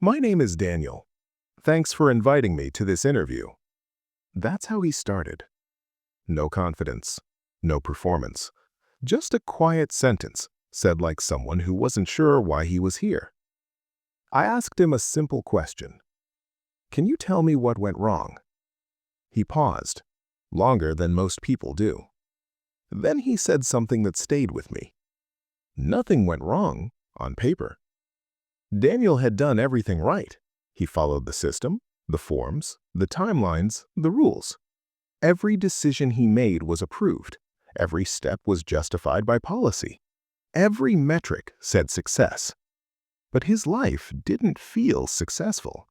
My name is Daniel. Thanks for inviting me to this interview. That's how he started. No confidence, no performance. Just a quiet sentence, said like someone who wasn't sure why he was here. I asked him a simple question. Can you tell me what went wrong? He paused, longer than most people do. Then he said something that stayed with me. Nothing went wrong, on paper. Daniel had done everything right. He followed the system, the forms, the timelines, the rules. Every decision he made was approved. Every step was justified by policy. Every metric said success. But his life didn't feel successful.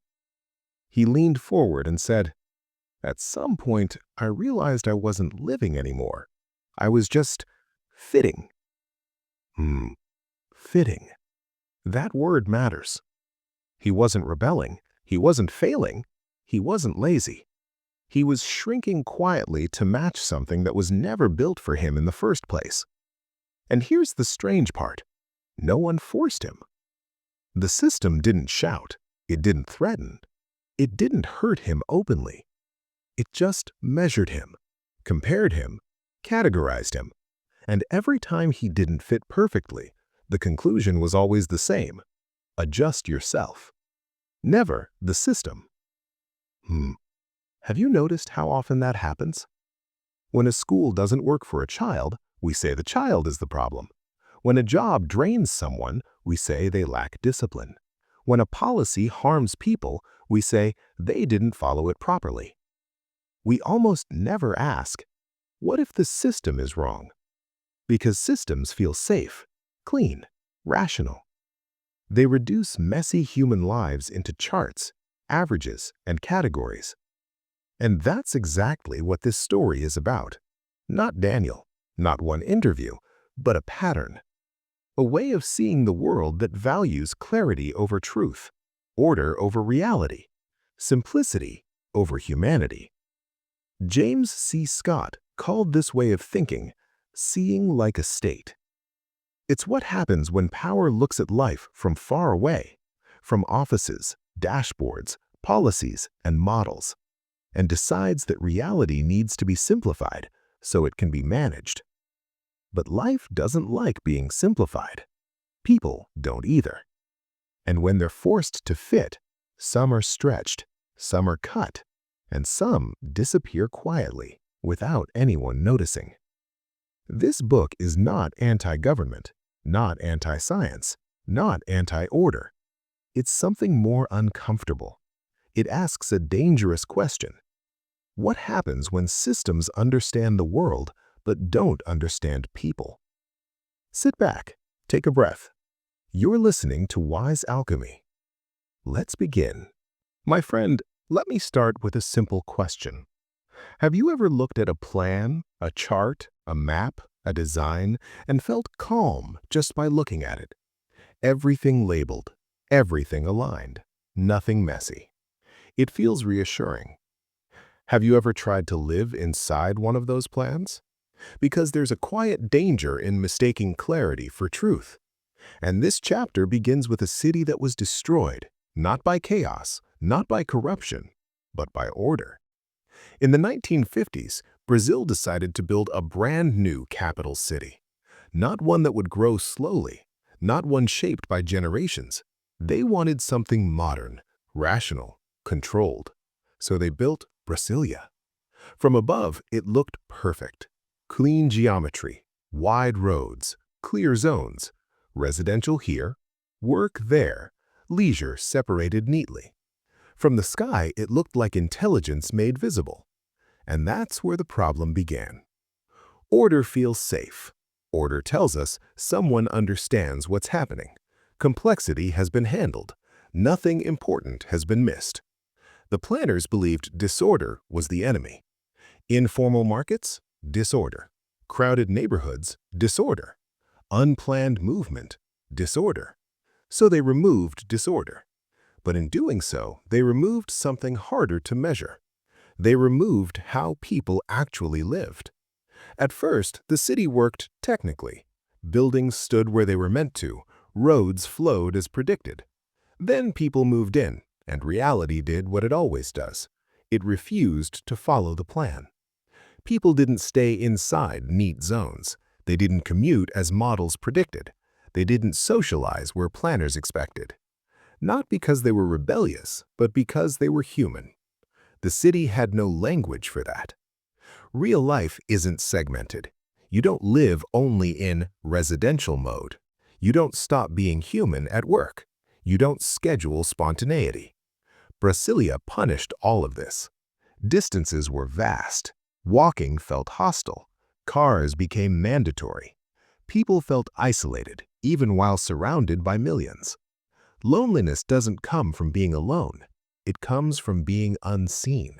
He leaned forward and said, "At some point, I realized I wasn't living anymore. I was just fitting." Fitting. That word matters. He wasn't rebelling. He wasn't failing. He wasn't lazy. He was shrinking quietly to match something that was never built for him in the first place. And here's the strange part. No one forced him. The system didn't shout. It didn't threaten. It didn't hurt him openly. It just measured him, compared him, categorized him. And every time he didn't fit perfectly, the conclusion was always the same. Adjust yourself. Never the system. Have you noticed how often that happens? When a school doesn't work for a child, we say the child is the problem. When a job drains someone, we say they lack discipline. When a policy harms people, we say they didn't follow it properly. We almost never ask, what if the system is wrong? Because systems feel safe, clean, rational. They reduce messy human lives into charts, averages, and categories. And that's exactly what this story is about. Not Daniel, not one interview, but a pattern. A way of seeing the world that values clarity over truth, order over reality, simplicity over humanity. James C. Scott called this way of thinking seeing like a state. It's what happens when power looks at life from far away, from offices, dashboards, policies, and models, and decides that reality needs to be simplified so it can be managed. But life doesn't like being simplified. People don't either. And when they're forced to fit, some are stretched, some are cut, and some disappear quietly without anyone noticing. This book is not anti-government, not anti-science, not anti-order. It's something more uncomfortable. It asks a dangerous question. What happens when systems understand the world but don't understand people? Sit back, take a breath. You're listening to Wise Alchemy. Let's begin. My friend, let me start with a simple question. Have you ever looked at a plan, a chart, a map, a design, and felt calm just by looking at it? Everything labeled, everything aligned, nothing messy. It feels reassuring. Have you ever tried to live inside one of those plans? Because there's a quiet danger in mistaking clarity for truth. And this chapter begins with a city that was destroyed, not by chaos, not by corruption, but by order. In the 1950s, Brazil decided to build a brand new capital city. Not one that would grow slowly, not one shaped by generations. They wanted something modern, rational, controlled. So they built Brasilia. From above, it looked perfect. Clean geometry, wide roads, clear zones, residential here, work there, leisure separated neatly. From the sky, it looked like intelligence made visible. And that's where the problem began. Order feels safe. Order tells us someone understands what's happening. Complexity has been handled. Nothing important has been missed. The planners believed disorder was the enemy. Informal markets? Disorder. Crowded neighborhoods? Disorder. Unplanned movement? Disorder. So they removed disorder. But in doing so, they removed something harder to measure. They removed how people actually lived. At first, the city worked technically. Buildings stood where they were meant to. Roads flowed as predicted. Then people moved in, and reality did what it always does. It refused to follow the plan. People didn't stay inside neat zones. They didn't commute as models predicted. They didn't socialize where planners expected. Not because they were rebellious, but because they were human. The city had no language for that. Real life isn't segmented. You don't live only in residential mode. You don't stop being human at work. You don't schedule spontaneity. Brasilia punished all of this. Distances were vast. Walking felt hostile. Cars became mandatory. People felt isolated, even while surrounded by millions. Loneliness doesn't come from being alone. It comes from being unseen.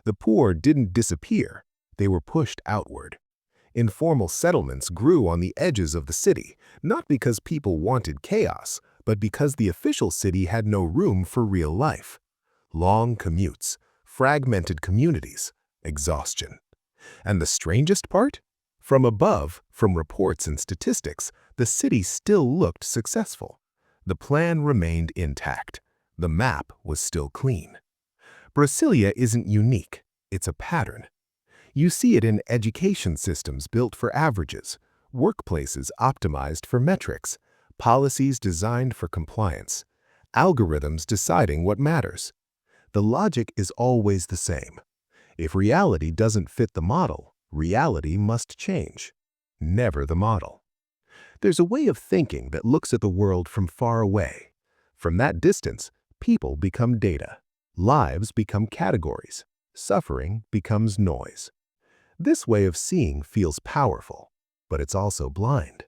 The poor didn't disappear. They were pushed outward. Informal settlements grew on the edges of the city, not because people wanted chaos, but because the official city had no room for real life. Long commutes, fragmented communities, exhaustion. And the strangest part? From above, from reports and statistics, the city still looked successful. The plan remained intact. The map was still clean. Brasilia isn't unique. It's a pattern. You see it in education systems built for averages, workplaces optimized for metrics, policies designed for compliance, algorithms deciding what matters. The logic is always the same. If reality doesn't fit the model, reality must change. Never the model. There's a way of thinking that looks at the world from far away. From that distance, people become data. Lives become categories. Suffering becomes noise. This way of seeing feels powerful, but it's also blind.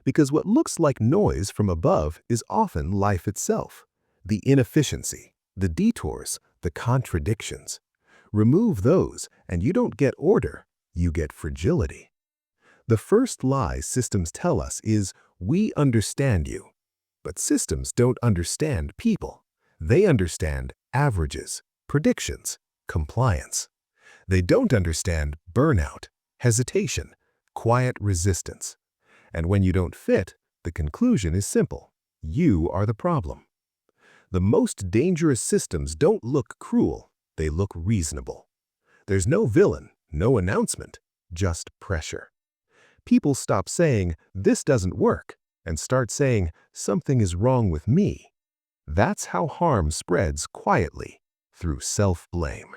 Because what looks like noise from above is often life itself. The inefficiency, the detours, the contradictions. Remove those, and you don't get order, you get fragility. The first lie systems tell us is, we understand you. But systems don't understand people. They understand averages, predictions, compliance. They don't understand burnout, hesitation, quiet resistance. And when you don't fit, the conclusion is simple. You are the problem. The most dangerous systems don't look cruel, they look reasonable. There's no villain, no announcement, just pressure. People stop saying, this doesn't work, and start saying, something is wrong with me. That's how harm spreads quietly, through self-blame.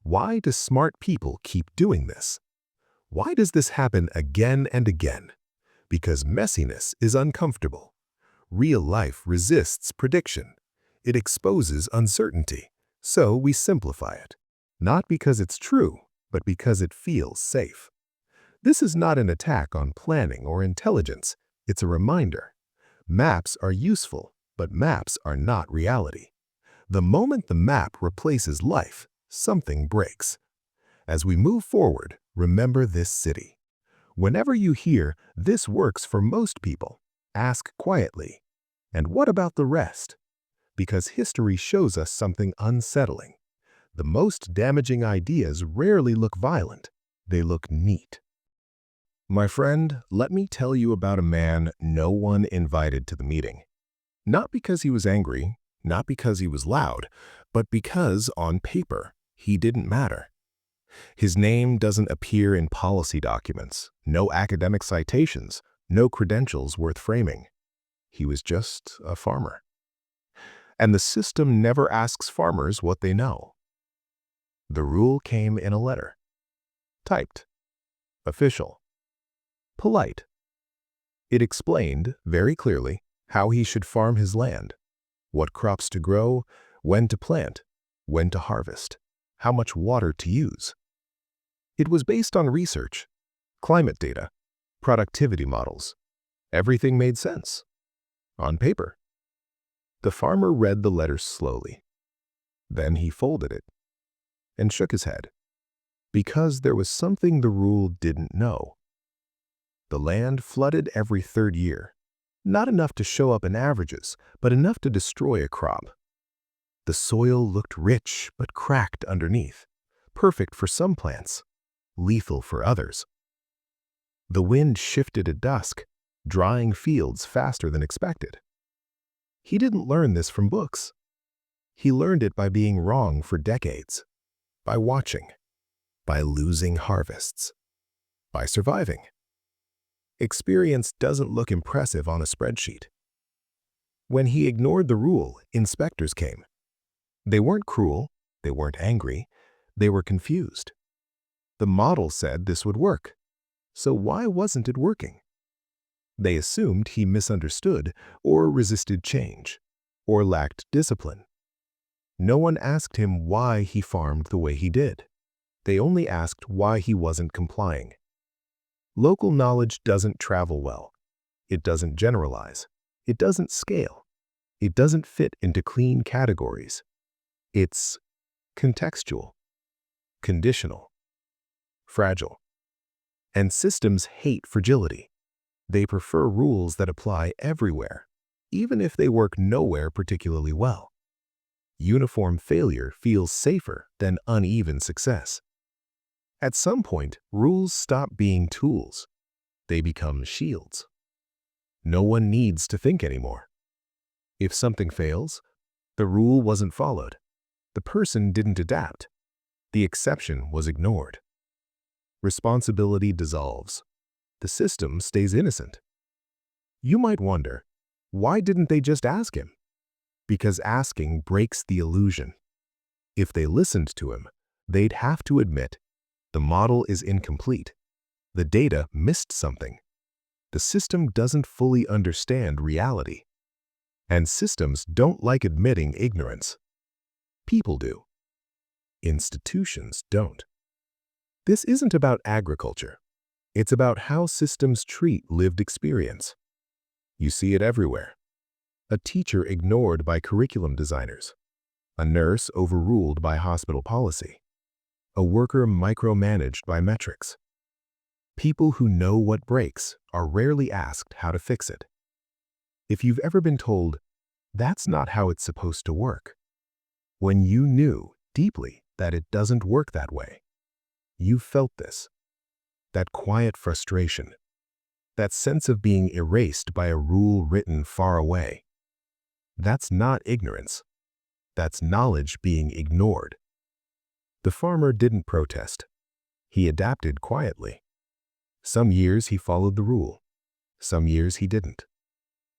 Why do smart people keep doing this? Why does this happen again and again? Because messiness is uncomfortable. Real life resists prediction. It exposes uncertainty, so we simplify it. Not because it's true, but because it feels safe. This is not an attack on planning or intelligence. It's a reminder. Maps are useful, but maps are not reality. The moment the map replaces life, something breaks. As we move forward, remember this city. Whenever you hear, this works for most people, ask quietly, and what about the rest? Because history shows us something unsettling. The most damaging ideas rarely look violent. They look neat. My friend, let me tell you about a man no one invited to the meeting. Not because he was angry, not because he was loud, but because, on paper, he didn't matter. His name doesn't appear in policy documents, no academic citations, no credentials worth framing. He was just a farmer. And the system never asks farmers what they know. The rule came in a letter. Typed. Official. Polite. It explained, very clearly, how he should farm his land, what crops to grow, when to plant, when to harvest, how much water to use. It was based on research, climate data, productivity models. Everything made sense. On paper. The farmer read the letter slowly. Then he folded it and shook his head, because there was something the rule didn't know. The land flooded every third year, not enough to show up in averages, but enough to destroy a crop. The soil looked rich but cracked underneath, perfect for some plants, lethal for others. The wind shifted at dusk, drying fields faster than expected. He didn't learn this from books. He learned it by being wrong for decades, by watching, by losing harvests, by surviving. Experience doesn't look impressive on a spreadsheet. When he ignored the rule, inspectors came. They weren't cruel, they weren't angry, they were confused. The model said this would work, so why wasn't it working? They assumed he misunderstood or resisted change, or lacked discipline. No one asked him why he farmed the way he did. They only asked why he wasn't complying. Local knowledge doesn't travel well. It doesn't generalize. It doesn't scale. It doesn't fit into clean categories. It's contextual, conditional, fragile. And systems hate fragility. They prefer rules that apply everywhere, even if they work nowhere particularly well. Uniform failure feels safer than uneven success. At some point, rules stop being tools. They become shields. No one needs to think anymore. If something fails, the rule wasn't followed. The person didn't adapt. The exception was ignored. Responsibility dissolves. The system stays innocent. You might wonder, why didn't they just ask him? Because asking breaks the illusion. If they listened to him, they'd have to admit the model is incomplete. The data missed something. The system doesn't fully understand reality. And systems don't like admitting ignorance. People do. Institutions don't. This isn't about agriculture. It's about how systems treat lived experience. You see it everywhere. A teacher ignored by curriculum designers. A nurse overruled by hospital policy. A worker micromanaged by metrics. People who know what breaks are rarely asked how to fix it. If you've ever been told, that's not how it's supposed to work, when you knew deeply that it doesn't work that way, you felt this. That quiet frustration, that sense of being erased by a rule written far away. That's not ignorance. That's knowledge being ignored. The farmer didn't protest. He adapted quietly. Some years he followed the rule. Some years he didn't.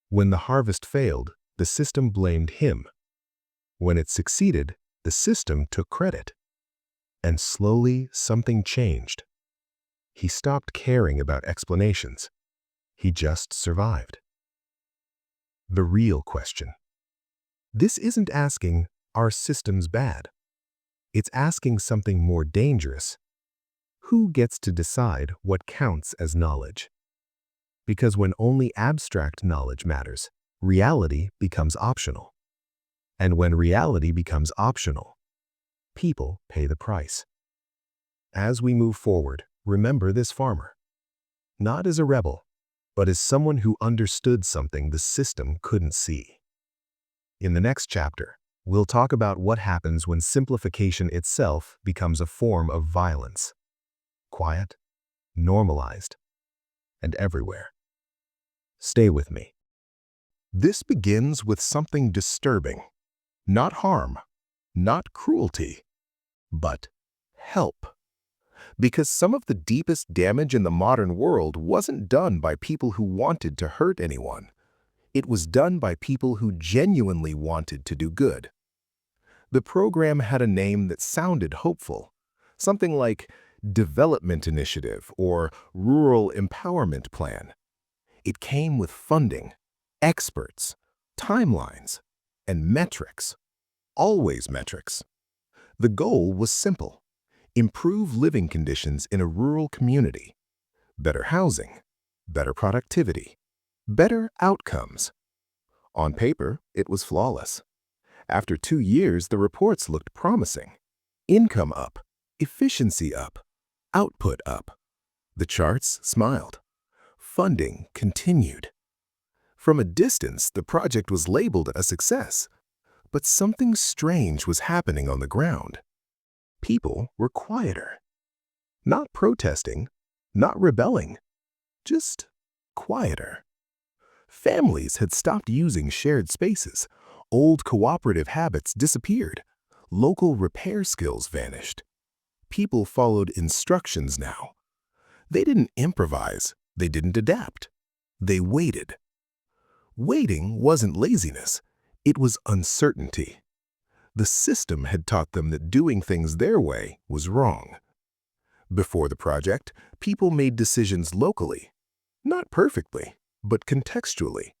When the harvest failed, the system blamed him. When it succeeded, the system took credit. And slowly something changed. He stopped caring about explanations. He just survived. The real question. This isn't asking, are systems bad? It's asking something more dangerous. Who gets to decide what counts as knowledge? Because when only abstract knowledge matters, reality becomes optional. And when reality becomes optional, people pay the price. As we move forward, remember this farmer. Not as a rebel, but as someone who understood something the system couldn't see. In the next chapter, we'll talk about what happens when simplification itself becomes a form of violence. Quiet, normalized, and everywhere. Stay with me. This begins with something disturbing. Not harm, not cruelty, but help. Because some of the deepest damage in the modern world wasn't done by people who wanted to hurt anyone. It was done by people who genuinely wanted to do good. The program had a name that sounded hopeful, something like Development Initiative or Rural Empowerment Plan. It came with funding, experts, timelines, and metrics. Always metrics. The goal was simple. Improve living conditions in a rural community. Better housing, better productivity, better outcomes. On paper, it was flawless. After 2 years, the reports looked promising. Income up, efficiency up, output up. The charts smiled. Funding continued. From a distance, the project was labeled a success. But something strange was happening on the ground. People were quieter. Not protesting, not rebelling, just quieter. Families had stopped using shared spaces. Old cooperative habits disappeared. Local repair skills vanished. People followed instructions now. They didn't improvise. They didn't adapt. They waited. Waiting wasn't laziness. It was uncertainty. The system had taught them that doing things their way was wrong. Before the project, people made decisions locally. Not perfectly, but contextually.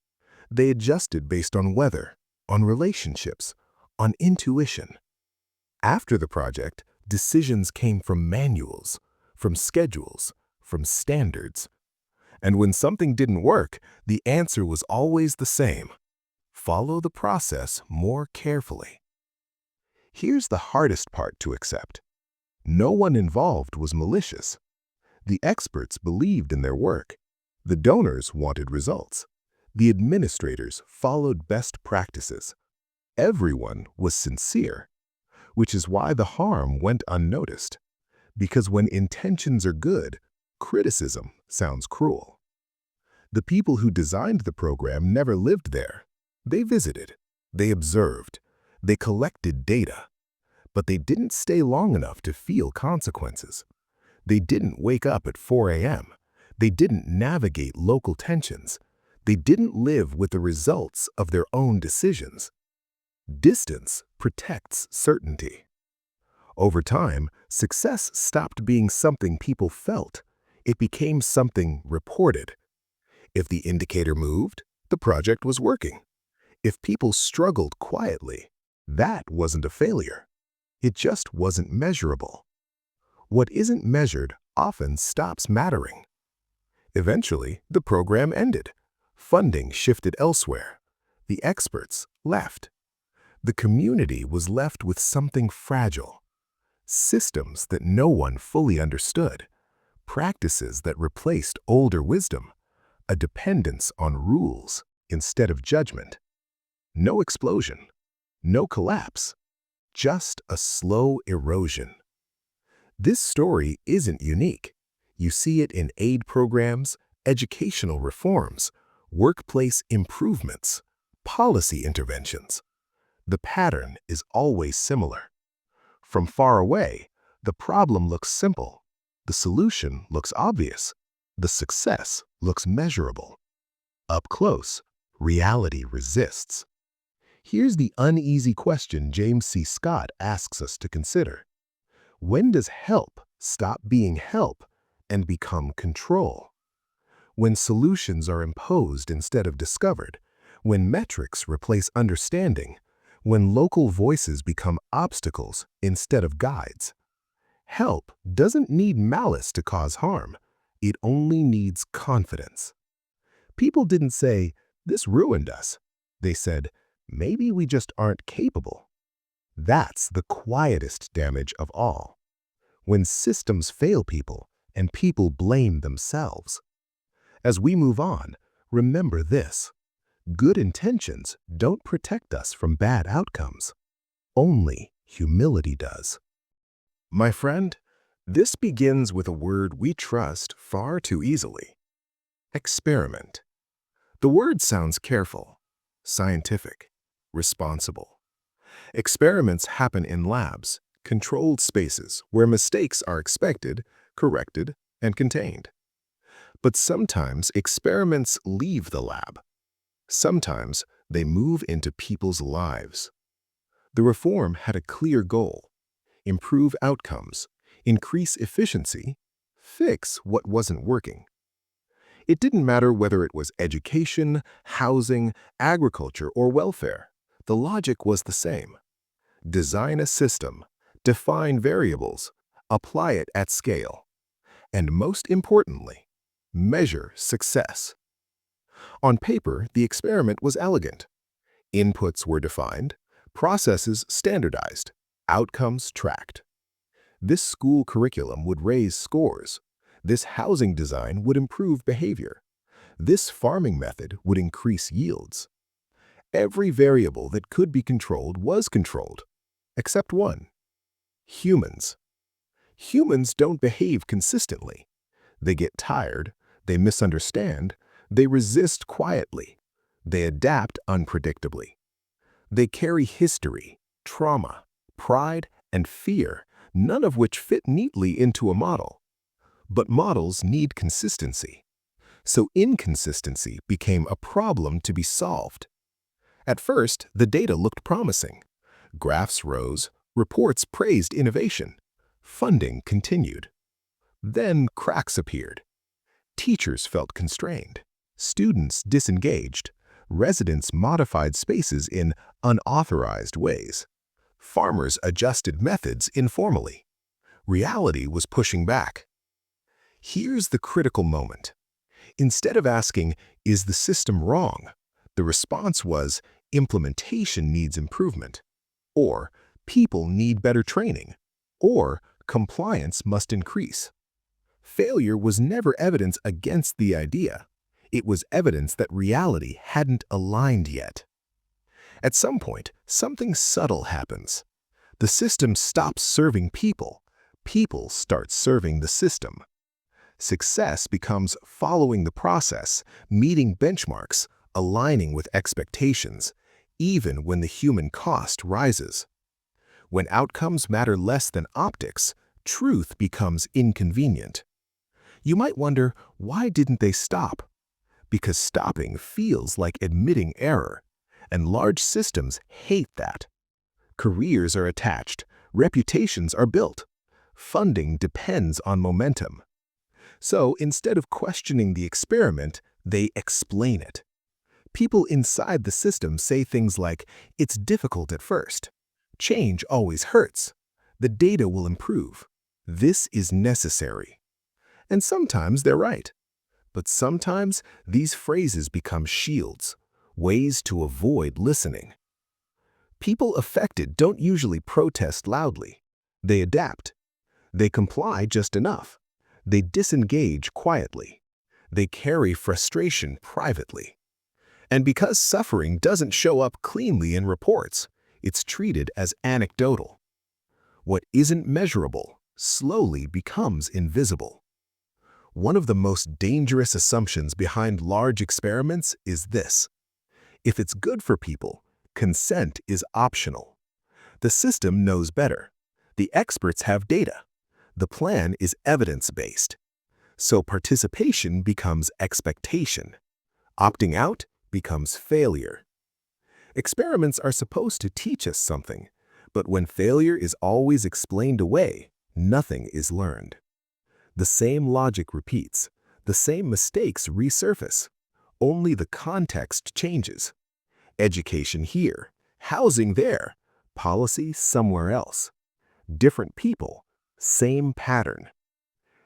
They adjusted based on weather, on relationships, on intuition. After the project, decisions came from manuals, from schedules, from standards. And when something didn't work, the answer was always the same. Follow the process more carefully. Here's the hardest part to accept. No one involved was malicious. The experts believed in their work. The donors wanted results. The administrators followed best practices. Everyone was sincere, which is why the harm went unnoticed. Because when intentions are good, criticism sounds cruel. The people who designed the program never lived there. They visited. They observed. They collected data. But they didn't stay long enough to feel consequences. They didn't wake up at 4 a.m. They didn't navigate local tensions. They didn't live with the results of their own decisions. Distance protects certainty. Over time, success stopped being something people felt. It became something reported. If the indicator moved, the project was working. If people struggled quietly, that wasn't a failure. It just wasn't measurable. What isn't measured often stops mattering. Eventually, the program ended. Funding shifted elsewhere. The experts left. The community was left with something fragile. Systems that no one fully understood. Practices that replaced older wisdom. A dependence on rules instead of judgment. No explosion. No collapse. Just a slow erosion. This story isn't unique. You see it in aid programs, educational reforms, workplace improvements, policy interventions. The pattern is always similar. From far away, the problem looks simple. The solution looks obvious. The success looks measurable. Up close, reality resists. Here's the uneasy question James C. Scott asks us to consider. When does help stop being help and become control? When solutions are imposed instead of discovered, when metrics replace understanding, when local voices become obstacles instead of guides. Help doesn't need malice to cause harm. It only needs confidence. People didn't say, "This ruined us." They said, "Maybe we just aren't capable." That's the quietest damage of all. When systems fail people and people blame themselves. As we move on, remember this. Good intentions don't protect us from bad outcomes. Only humility does. My friend, this begins with a word we trust far too easily. Experiment. The word sounds careful, scientific, responsible. Experiments happen in labs, controlled spaces where mistakes are expected, corrected, and contained. But sometimes experiments leave the lab. Sometimes they move into people's lives. The reform had a clear goal: improve outcomes, increase efficiency, fix what wasn't working. It didn't matter whether it was education, housing, agriculture, or welfare. The logic was the same. Design a system, define variables, apply it at scale, and most importantly, measure success. On paper, the experiment was elegant. Inputs were defined, processes standardized, outcomes tracked. This school curriculum would raise scores. This housing design would improve behavior. This farming method would increase yields. Every variable that could be controlled was controlled, except one: humans. Humans don't behave consistently. They get tired, they misunderstand, they resist quietly. They adapt unpredictably. They carry history, trauma, pride, and fear, none of which fit neatly into a model. But models need consistency. So inconsistency became a problem to be solved. At first, the data looked promising. Graphs rose, reports praised innovation. Funding continued. Then cracks appeared. Teachers felt constrained. Students disengaged. Residents modified spaces in unauthorized ways. Farmers adjusted methods informally. Reality was pushing back. Here's the critical moment. Instead of asking, "Is the system wrong?" the response was, "Implementation needs improvement," or "People need better training," or "Compliance must increase." Failure was never evidence against the idea. It was evidence that reality hadn't aligned yet. At some point, something subtle happens. The system stops serving people. People start serving the system. Success becomes following the process, meeting benchmarks, aligning with expectations, even when the human cost rises. When outcomes matter less than optics, truth becomes inconvenient. You might wonder, why didn't they stop? Because stopping feels like admitting error, and large systems hate that. Careers are attached, reputations are built, funding depends on momentum. So instead of questioning the experiment, they explain it. People inside the system say things like, "It's difficult at first. Change always hurts. The data will improve. This is necessary." And sometimes they're right. But sometimes these phrases become shields, ways to avoid listening. People affected don't usually protest loudly. They adapt. They comply just enough. They disengage quietly. They carry frustration privately. And because suffering doesn't show up cleanly in reports, it's treated as anecdotal. What isn't measurable slowly becomes invisible. One of the most dangerous assumptions behind large experiments is this: if it's good for people, consent is optional. The system knows better. The experts have data. The plan is evidence-based. So participation becomes expectation. Opting out becomes failure. Experiments are supposed to teach us something, but when failure is always explained away, nothing is learned. The same logic repeats. The same mistakes resurface. Only the context changes. Education here, housing there, policy somewhere else. Different people, same pattern.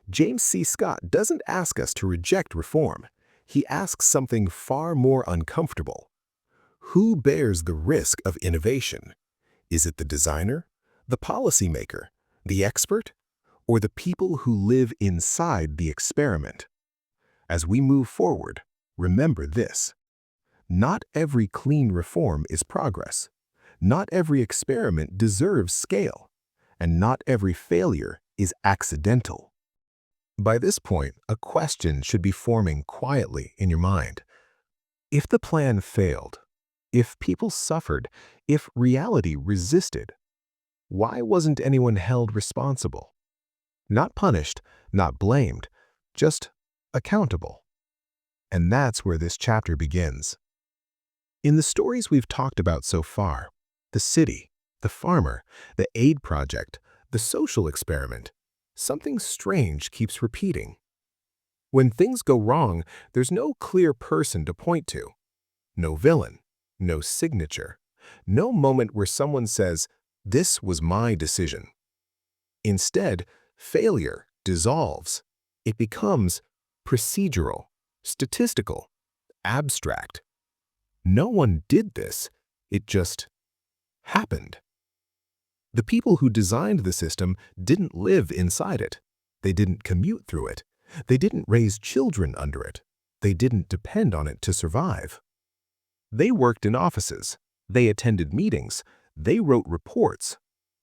James C. Scott doesn't ask us to reject reform. He asks something far more uncomfortable. Who bears the risk of innovation? Is it the designer, the policymaker, the expert, or the people who live inside the experiment? As we move forward, remember this: not every clean reform is progress. Not every experiment deserves scale. And not every failure is accidental. By this point, a question should be forming quietly in your mind. If the plan failed, if people suffered, if reality resisted, why wasn't anyone held responsible? Not punished, not blamed, just accountable. And that's where this chapter begins. In the stories we've talked about so far, the city, the farmer, the aid project, the social experiment, something strange keeps repeating. When things go wrong, there's no clear person to point to. No villain, no signature, no moment where someone says, "This was my decision." Instead, failure dissolves. It becomes procedural, statistical, abstract. No one did this. It just happened. The people who designed the system didn't live inside it. They didn't commute through it. They didn't raise children under it. They didn't depend on it to survive. They worked in offices. They attended meetings. They wrote reports.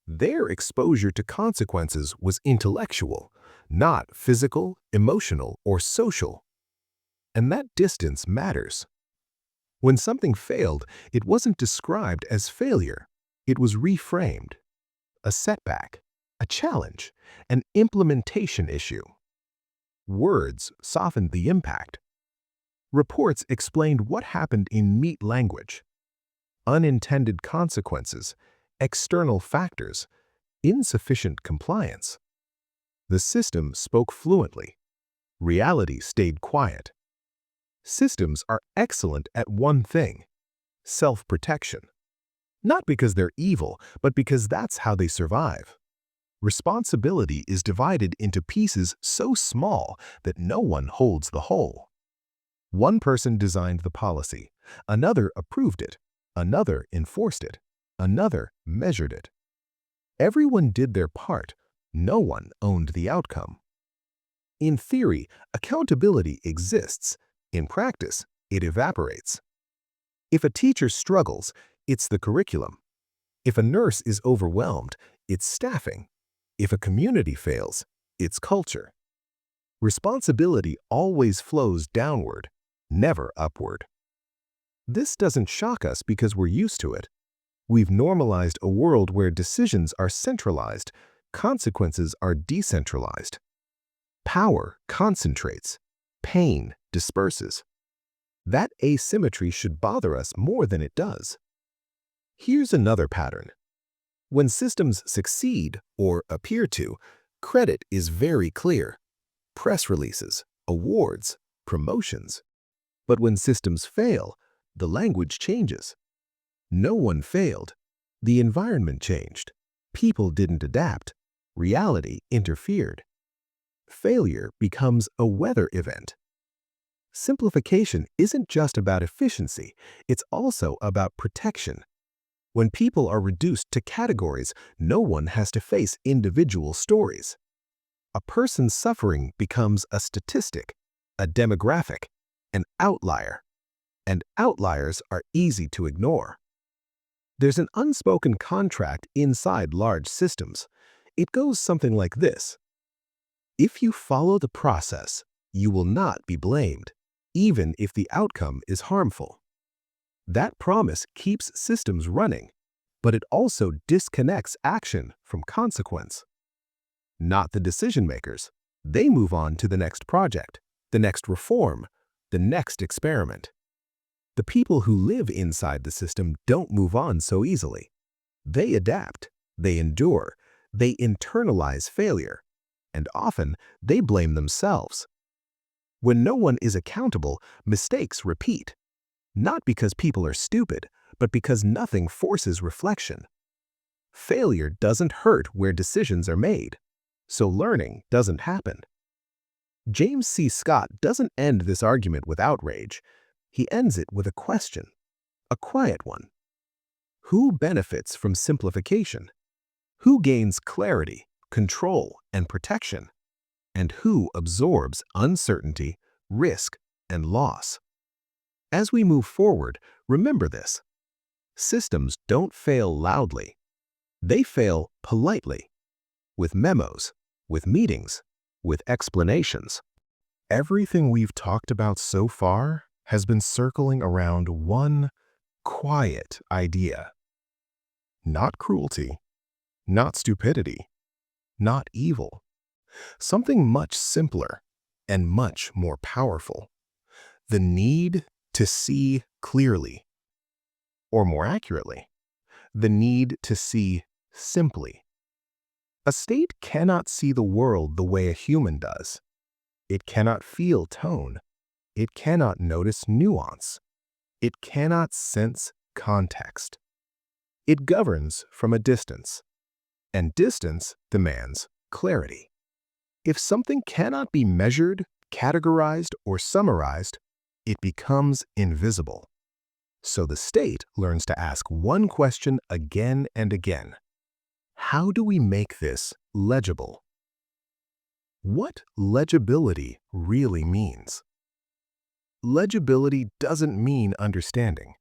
Their exposure to consequences was intellectual, not physical, emotional, or social. And that distance matters. When something failed, it wasn't described as failure. It was reframed. A setback, a challenge, an implementation issue. Words softened the impact. Reports explained what happened in neat language. Unintended consequences, external factors, insufficient compliance. The system spoke fluently. Reality stayed quiet. Systems are excellent at one thing: self-protection. Not because they're evil, but because that's how they survive. Responsibility is divided into pieces so small that no one holds the whole. One person designed the policy, another approved it, another enforced it, another measured it. Everyone did their part. No one owned the outcome. In theory, accountability exists. In practice, it evaporates. If a teacher struggles, it's the curriculum. If a nurse is overwhelmed, it's staffing. If a community fails, it's culture. Responsibility always flows downward, never upward. This doesn't shock us because we're used to it. We've normalized a world where decisions are centralized, consequences are decentralized. Power concentrates, pain disperses. That asymmetry should bother us more than it does. Here's another pattern. When systems succeed, or appear to, credit is very clear. Press releases, awards, promotions. But when systems fail, the language changes. No one failed. The environment changed. People didn't adapt. Reality interfered. Failure becomes a weather event. Simplification isn't just about efficiency, it's also about protection. When people are reduced to categories, no one has to face individual stories. A person's suffering becomes a statistic, a demographic, an outlier. And outliers are easy to ignore. There's an unspoken contract inside large systems. It goes something like this. If you follow the process, you will not be blamed, even if the outcome is harmful. That promise keeps systems running, but it also disconnects action from consequence. Not the decision makers. They move on to the next project, the next reform, the next experiment. The people who live inside the system don't move on so easily. They adapt, they endure, they internalize failure, and often they blame themselves. When no one is accountable, mistakes repeat. Not because people are stupid, but because nothing forces reflection. Failure doesn't hurt where decisions are made, so learning doesn't happen. James C. Scott doesn't end this argument with outrage. He ends it with a question, a quiet one. Who benefits from simplification? Who gains clarity, control, and protection? And who absorbs uncertainty, risk, and loss? As we move forward, remember this. Systems don't fail loudly. They fail politely, with memos, with meetings, with explanations. Everything we've talked about so far has been circling around one quiet idea. Not cruelty, not stupidity, not evil. Something much simpler and much more powerful. The need to see clearly. Or more accurately, the need to see simply. A state cannot see the world the way a human does. It cannot feel tone. It cannot notice nuance. It cannot sense context. It governs from a distance, and distance demands clarity. If something cannot be measured, categorized, or summarized, it becomes invisible. So the state learns to ask one question again and again. How do we make this legible? What legibility really means? Legibility doesn't mean understanding.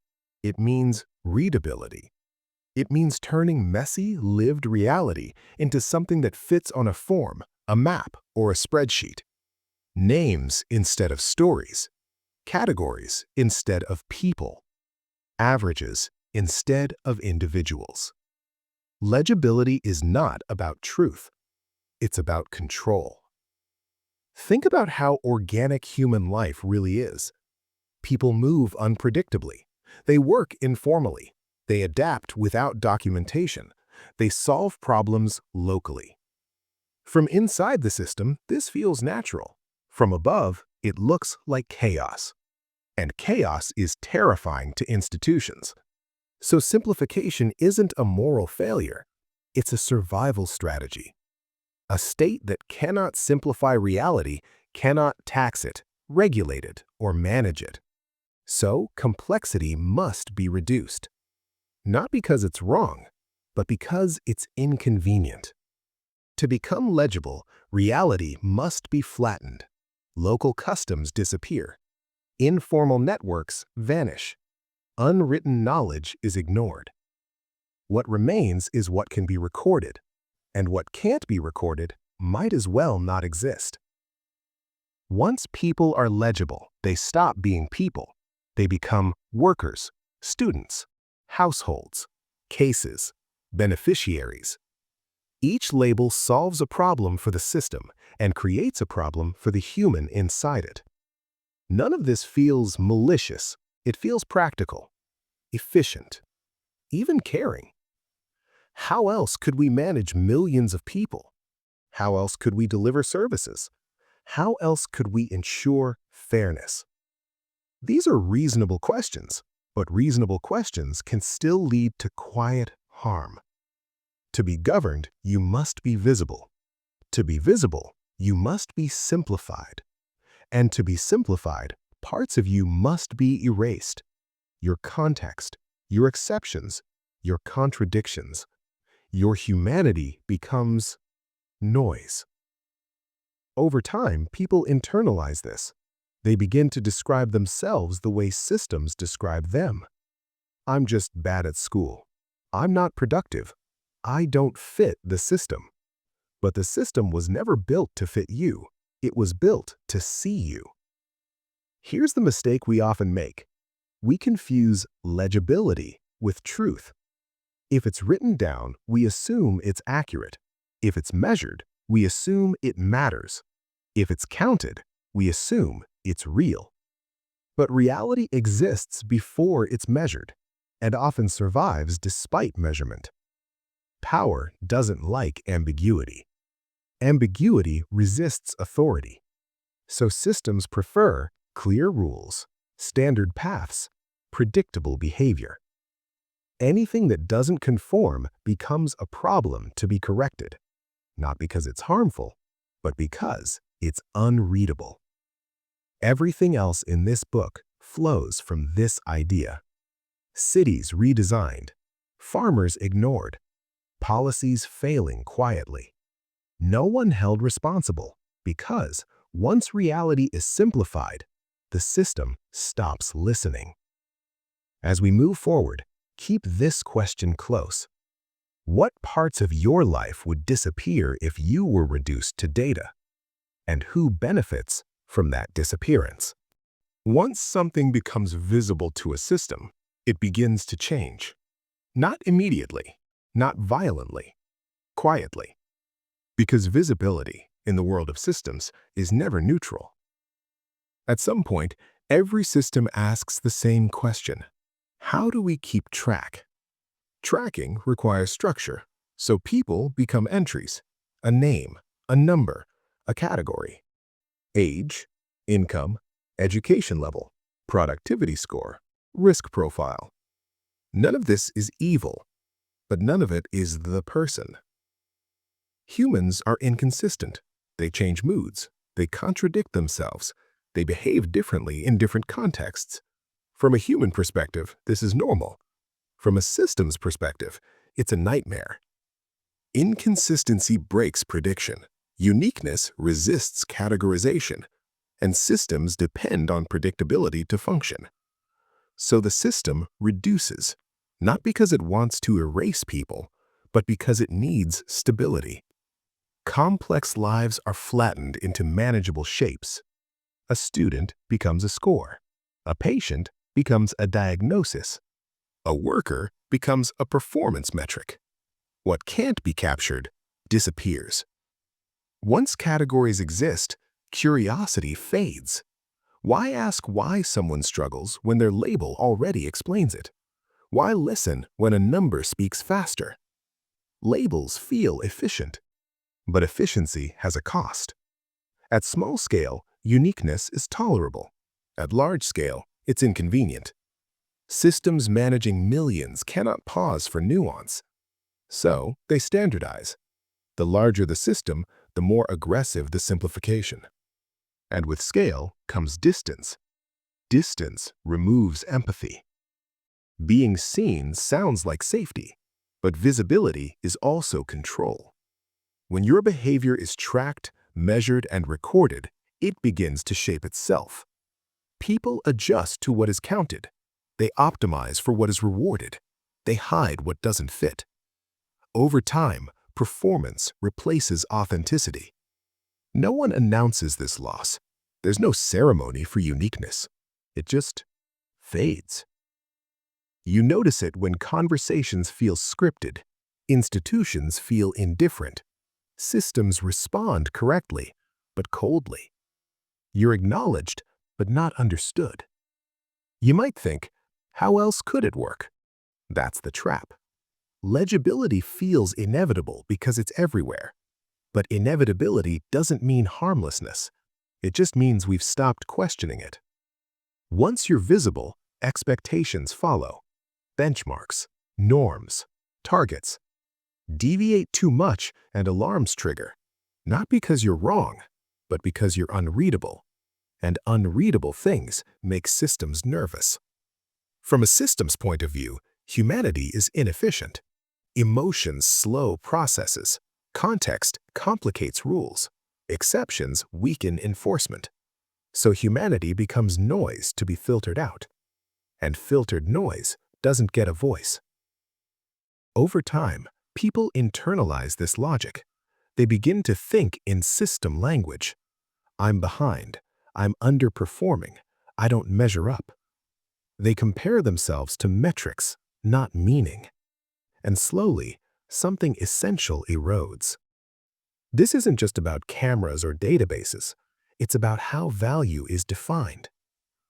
It means readability. It means turning messy, lived reality into something that fits on a form, a map, or a spreadsheet. Names instead of stories. Categories instead of people. averages instead of individuals. Legibility is not about truth. It's about control. Think about how organic human life really is. People move unpredictably. They work informally. They adapt without documentation. They solve problems locally. From inside the system, this feels natural. From above, it looks like chaos. And chaos is terrifying to institutions. So simplification isn't a moral failure. It's a survival strategy. A state that cannot simplify reality cannot tax it, regulate it, or manage it. So complexity must be reduced. Not because it's wrong, but because it's inconvenient. To become legible, reality must be flattened. Local customs disappear. Informal networks vanish. Unwritten knowledge is ignored. What remains is what can be recorded, and what can't be recorded might as well not exist. Once people are legible, they stop being people. They become workers, students, households, cases, beneficiaries. Each label solves a problem for the system and creates a problem for the human inside it. None of this feels malicious. It feels practical, efficient, even caring. How else could we manage millions of people? How else could we deliver services? How else could we ensure fairness? These are reasonable questions, but reasonable questions can still lead to quiet harm. To be governed, you must be visible. To be visible, you must be simplified. And to be simplified, parts of you must be erased. Your context, your exceptions, your contradictions. Your humanity becomes noise. Over time, people internalize this. They begin to describe themselves the way systems describe them. I'm just bad at school. I'm not productive. I don't fit the system. But the system was never built to fit you. It was built to see you. Here's the mistake we often make. We confuse legibility with truth. If it's written down, we assume it's accurate. If it's measured, we assume it matters. If it's counted, we assume it's real. But reality exists before it's measured, and often survives despite measurement. Power doesn't like ambiguity. Ambiguity resists authority. So systems prefer clear rules, standard paths, predictable behavior. Anything that doesn't conform becomes a problem to be corrected, not because it's harmful, but because it's unreadable. Everything else in this book flows from this idea. Cities redesigned, farmers ignored, policies failing quietly. No one held responsible because once reality is simplified, the system stops listening. As we move forward, keep this question close. What parts of your life would disappear if you were reduced to data? And who benefits from that disappearance? Once something becomes visible to a system, it begins to change. Not immediately, not violently, quietly. Because visibility, in the world of systems, is never neutral. At some point, every system asks the same question. How do we keep track? Tracking requires structure, so people become entries, a name, a number, a category. Age, income, education level, productivity score, risk profile. None of this is evil, but none of it is the person. Humans are inconsistent. They change moods. They contradict themselves. They behave differently in different contexts. From a human perspective, this is normal. From a systems perspective, it's a nightmare. Inconsistency breaks prediction. Uniqueness resists categorization. And systems depend on predictability to function. So the system reduces, not because it wants to erase people, but because it needs stability. Complex lives are flattened into manageable shapes. A student becomes a score. A patient becomes a diagnosis. A worker becomes a performance metric. What can't be captured disappears. Once categories exist, curiosity fades. Why ask why someone struggles when their label already explains it? Why listen when a number speaks faster? Labels feel efficient, but efficiency has a cost. At small scale, uniqueness is tolerable. At large scale, it's inconvenient. Systems managing millions cannot pause for nuance. So, they standardize. The larger the system, the more aggressive the simplification. And with scale comes distance. Distance removes empathy. Being seen sounds like safety, but visibility is also control. When your behavior is tracked, measured, and recorded, it begins to shape itself. People adjust to what is counted. They optimize for what is rewarded. They hide what doesn't fit. Over time, performance replaces authenticity. No one announces this loss. There's no ceremony for uniqueness. It just fades. You notice it when conversations feel scripted, institutions feel indifferent, systems respond correctly, but coldly. You're acknowledged, but not understood. You might think, how else could it work? That's the trap. Legibility feels inevitable because it's everywhere. But inevitability doesn't mean harmlessness. It just means we've stopped questioning it. Once you're visible, expectations follow. Benchmarks, norms, targets. Deviate too much and alarms trigger. Not because you're wrong, but because you're unreadable. And unreadable things make systems nervous. From a systems point of view, humanity is inefficient. Emotions slow processes. Context complicates rules. Exceptions weaken enforcement. So humanity becomes noise to be filtered out. And filtered noise doesn't get a voice. Over time, people internalize this logic. They begin to think in system language. I'm behind. I'm underperforming. I don't measure up. They compare themselves to metrics, not meaning. And slowly, something essential erodes. This isn't just about cameras or databases. It's about how value is defined.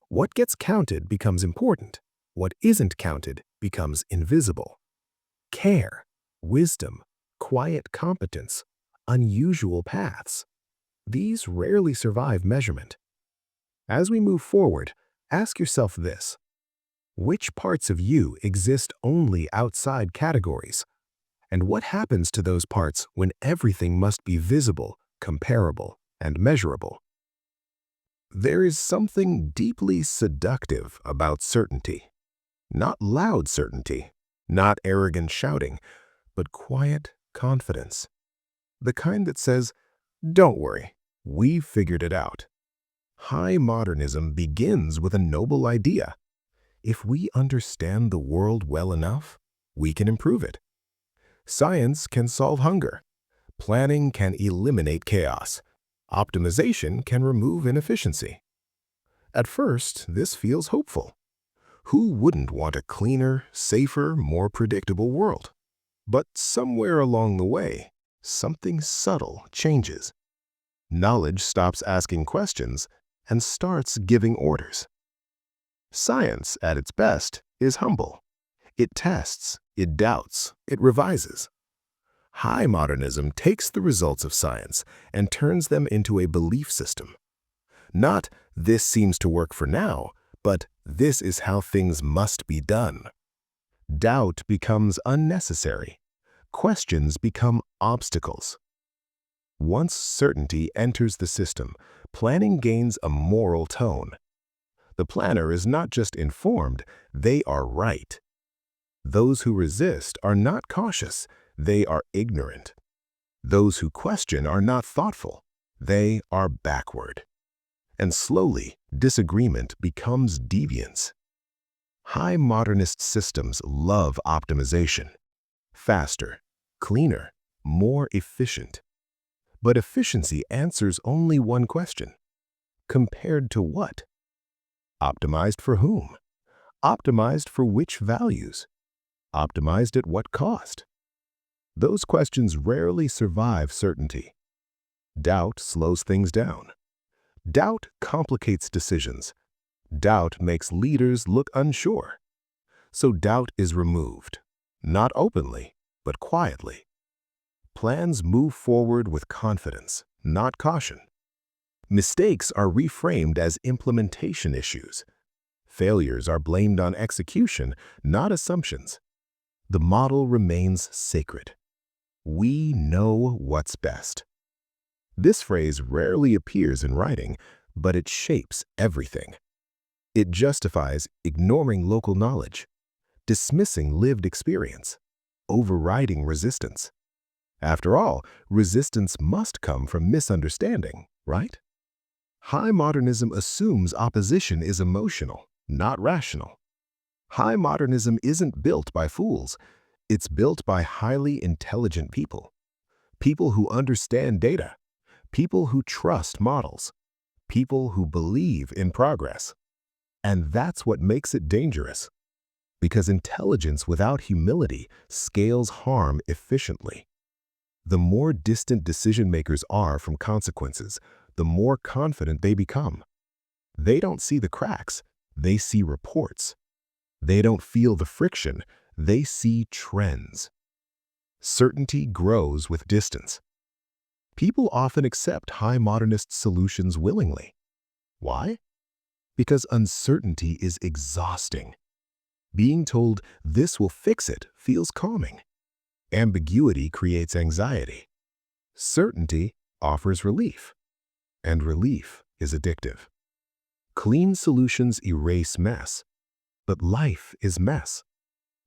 What gets counted becomes important. What isn't counted becomes invisible. Care, wisdom, quiet competence, unusual paths. These rarely survive measurement. As we move forward, ask yourself this. Which parts of you exist only outside categories? And what happens to those parts when everything must be visible, comparable, and measurable? There is something deeply seductive about certainty. Not loud certainty, not arrogant shouting, but quiet confidence. The kind that says, "Don't worry, we've figured it out." High modernism begins with a noble idea. If we understand the world well enough, we can improve it. Science can solve hunger. Planning can eliminate chaos. Optimization can remove inefficiency. At first, this feels hopeful. Who wouldn't want a cleaner, safer, more predictable world? But somewhere along the way, something subtle changes. Knowledge stops asking questions and starts giving orders. Science, at its best, is humble. It tests, it doubts, it revises. High modernism takes the results of science and turns them into a belief system. Not, "This seems to work for now," but "This is how things must be done." Doubt becomes unnecessary. Questions become obstacles. Once certainty enters the system, planning gains a moral tone. The planner is not just informed, they are right. Those who resist are not cautious, they are ignorant. Those who question are not thoughtful, they are backward. And slowly, disagreement becomes deviance. High modernist systems love optimization. Faster, cleaner, more efficient. But efficiency answers only one question. Compared to what? Optimized for whom? Optimized for which values? Optimized at what cost? Those questions rarely survive certainty. Doubt slows things down. Doubt complicates decisions. Doubt makes leaders look unsure. So doubt is removed, not openly, but quietly. Plans move forward with confidence, not caution. Mistakes are reframed as implementation issues. Failures are blamed on execution, not assumptions. The model remains sacred. We know what's best. This phrase rarely appears in writing, but it shapes everything. It justifies ignoring local knowledge, dismissing lived experience, overriding resistance. After all, resistance must come from misunderstanding, right? High modernism assumes opposition is emotional, not rational. High modernism isn't built by fools. It's built by highly intelligent people. People who understand data. People who trust models. People who believe in progress. And that's what makes it dangerous. Because intelligence without humility scales harm efficiently. The more distant decision makers are from consequences, the more confident they become. They don't see the cracks, they see reports. They don't feel the friction, they see trends. Certainty grows with distance. People often accept high modernist solutions willingly. Why? Because uncertainty is exhausting. Being told this will fix it feels calming. Ambiguity creates anxiety. Certainty offers relief. And relief is addictive. Clean solutions erase mess. But life is mess.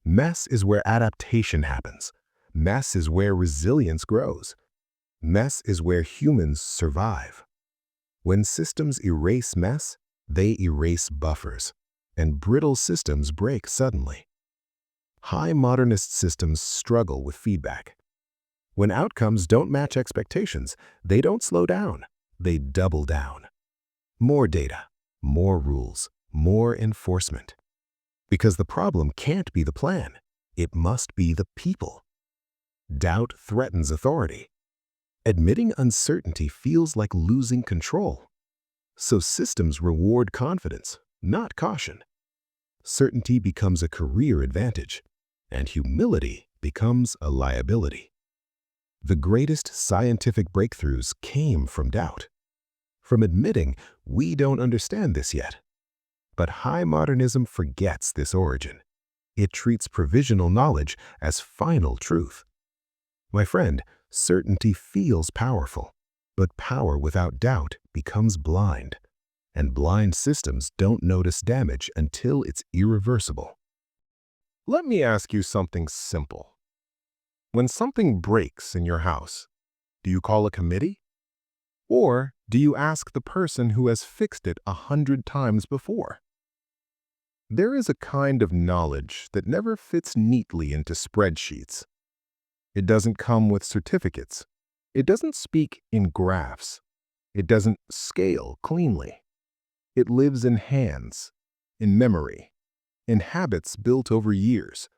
Mess is where adaptation happens. Mess is where resilience grows. Mess is where humans survive. When systems erase mess, they erase buffers, and brittle systems break suddenly. High modernist systems struggle with feedback. When outcomes don't match expectations, they don't slow down, they double down. More data, more rules, more enforcement. Because the problem can't be the plan, it must be the people. Doubt threatens authority. Admitting uncertainty feels like losing control. So systems reward confidence, not caution. Certainty becomes a career advantage, and humility becomes a liability. The greatest scientific breakthroughs came from doubt, from admitting we don't understand this yet. But high modernism forgets this origin. It treats provisional knowledge as final truth. My friend, certainty feels powerful, but power without doubt becomes blind. And blind systems don't notice damage until it's irreversible. Let me ask you something simple. When something breaks in your house, do you call a committee? Or do you ask the person who has fixed it 100 times before? There is a kind of knowledge that never fits neatly into spreadsheets. It doesn't come with certificates. It doesn't speak in graphs. It doesn't scale cleanly. It lives in hands, in memory, in habits built over years.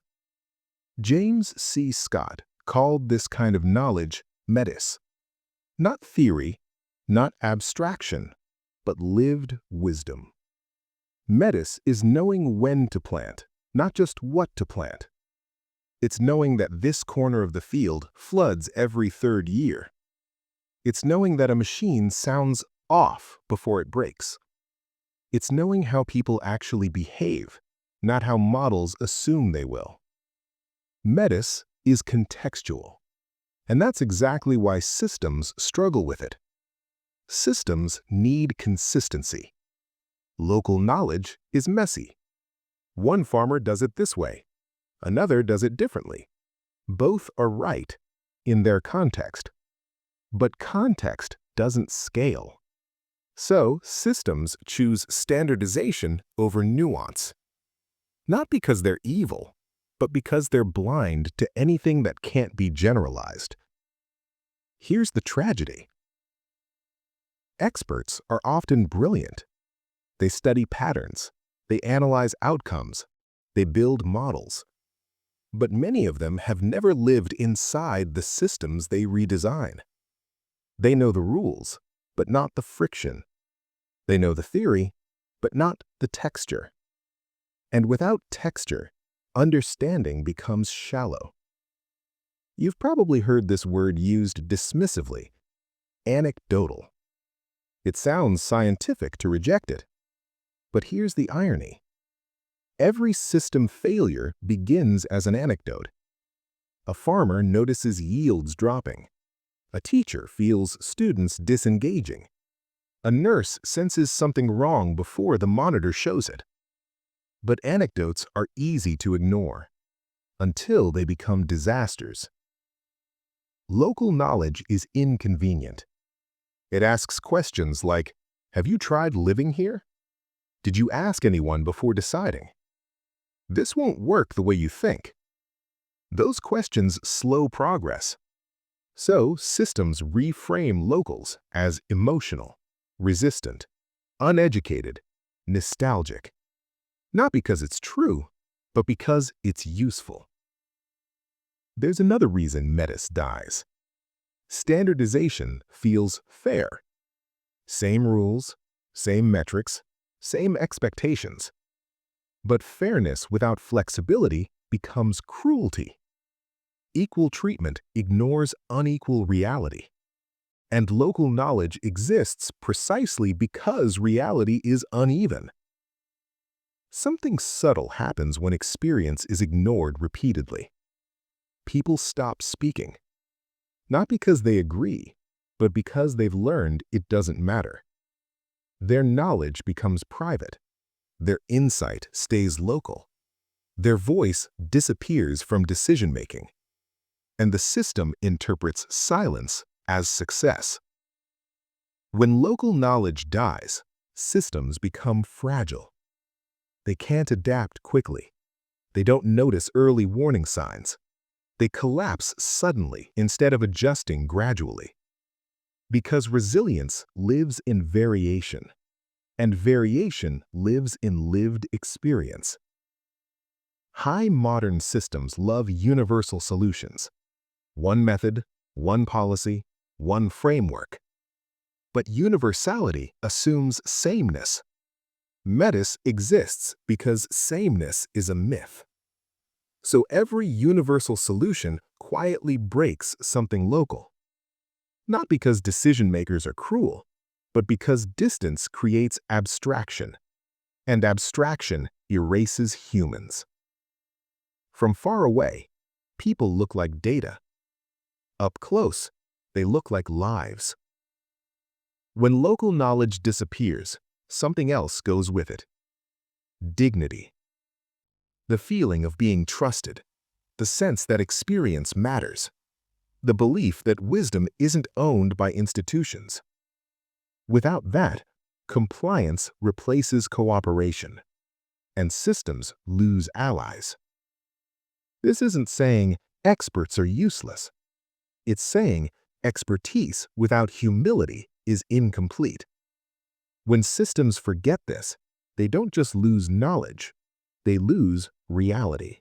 James C. Scott called this kind of knowledge metis. Not theory, not abstraction, but lived wisdom. Metis is knowing when to plant, not just what to plant. It's knowing that this corner of the field floods every 3rd year. It's knowing that a machine sounds off before it breaks. It's knowing how people actually behave, not how models assume they will. Metis is contextual, and that's exactly why systems struggle with it. Systems need consistency. Local knowledge is messy. One farmer does it this way. Another does it differently. Both are right in their context. But context doesn't scale. So systems choose standardization over nuance. Not because they're evil, but because they're blind to anything that can't be generalized. Here's the tragedy. Experts are often brilliant. They study patterns. They analyze outcomes. They build models. But many of them have never lived inside the systems they redesign. They know the rules, but not the friction. They know the theory, but not the texture. And without texture, understanding becomes shallow. You've probably heard this word used dismissively, anecdotal. It sounds scientific to reject it. But here's the irony. Every system failure begins as an anecdote. A farmer notices yields dropping. A teacher feels students disengaging. A nurse senses something wrong before the monitor shows it. But anecdotes are easy to ignore until they become disasters. Local knowledge is inconvenient. It asks questions like, have you tried living here? Did you ask anyone before deciding? This won't work the way you think. Those questions slow progress. So systems reframe locals as emotional, resistant, uneducated, nostalgic. Not because it's true, but because it's useful. There's another reason Metis dies. Standardization feels fair. Same rules, same metrics, same expectations. But fairness without flexibility becomes cruelty. Equal treatment ignores unequal reality. And local knowledge exists precisely because reality is uneven. Something subtle happens when experience is ignored repeatedly. People stop speaking. Not because they agree, but because they've learned it doesn't matter. Their knowledge becomes private. Their insight stays local. Their voice disappears from decision-making. And the system interprets silence as success. When local knowledge dies, systems become fragile. They can't adapt quickly. They don't notice early warning signs. They collapse suddenly instead of adjusting gradually. Because resilience lives in variation, and variation lives in lived experience. High modern systems love universal solutions. One method, one policy, one framework. But universality assumes sameness. Metis exists because sameness is a myth. So every universal solution quietly breaks something local. Not because decision-makers are cruel, but because distance creates abstraction, and abstraction erases humans. From far away, people look like data. Up close, they look like lives. When local knowledge disappears, something else goes with it. Dignity. The feeling of being trusted, the sense that experience matters, the belief that wisdom isn't owned by institutions. Without that, compliance replaces cooperation, and systems lose allies. This isn't saying experts are useless. It's saying expertise without humility is incomplete. When systems forget this, they don't just lose knowledge, they lose reality.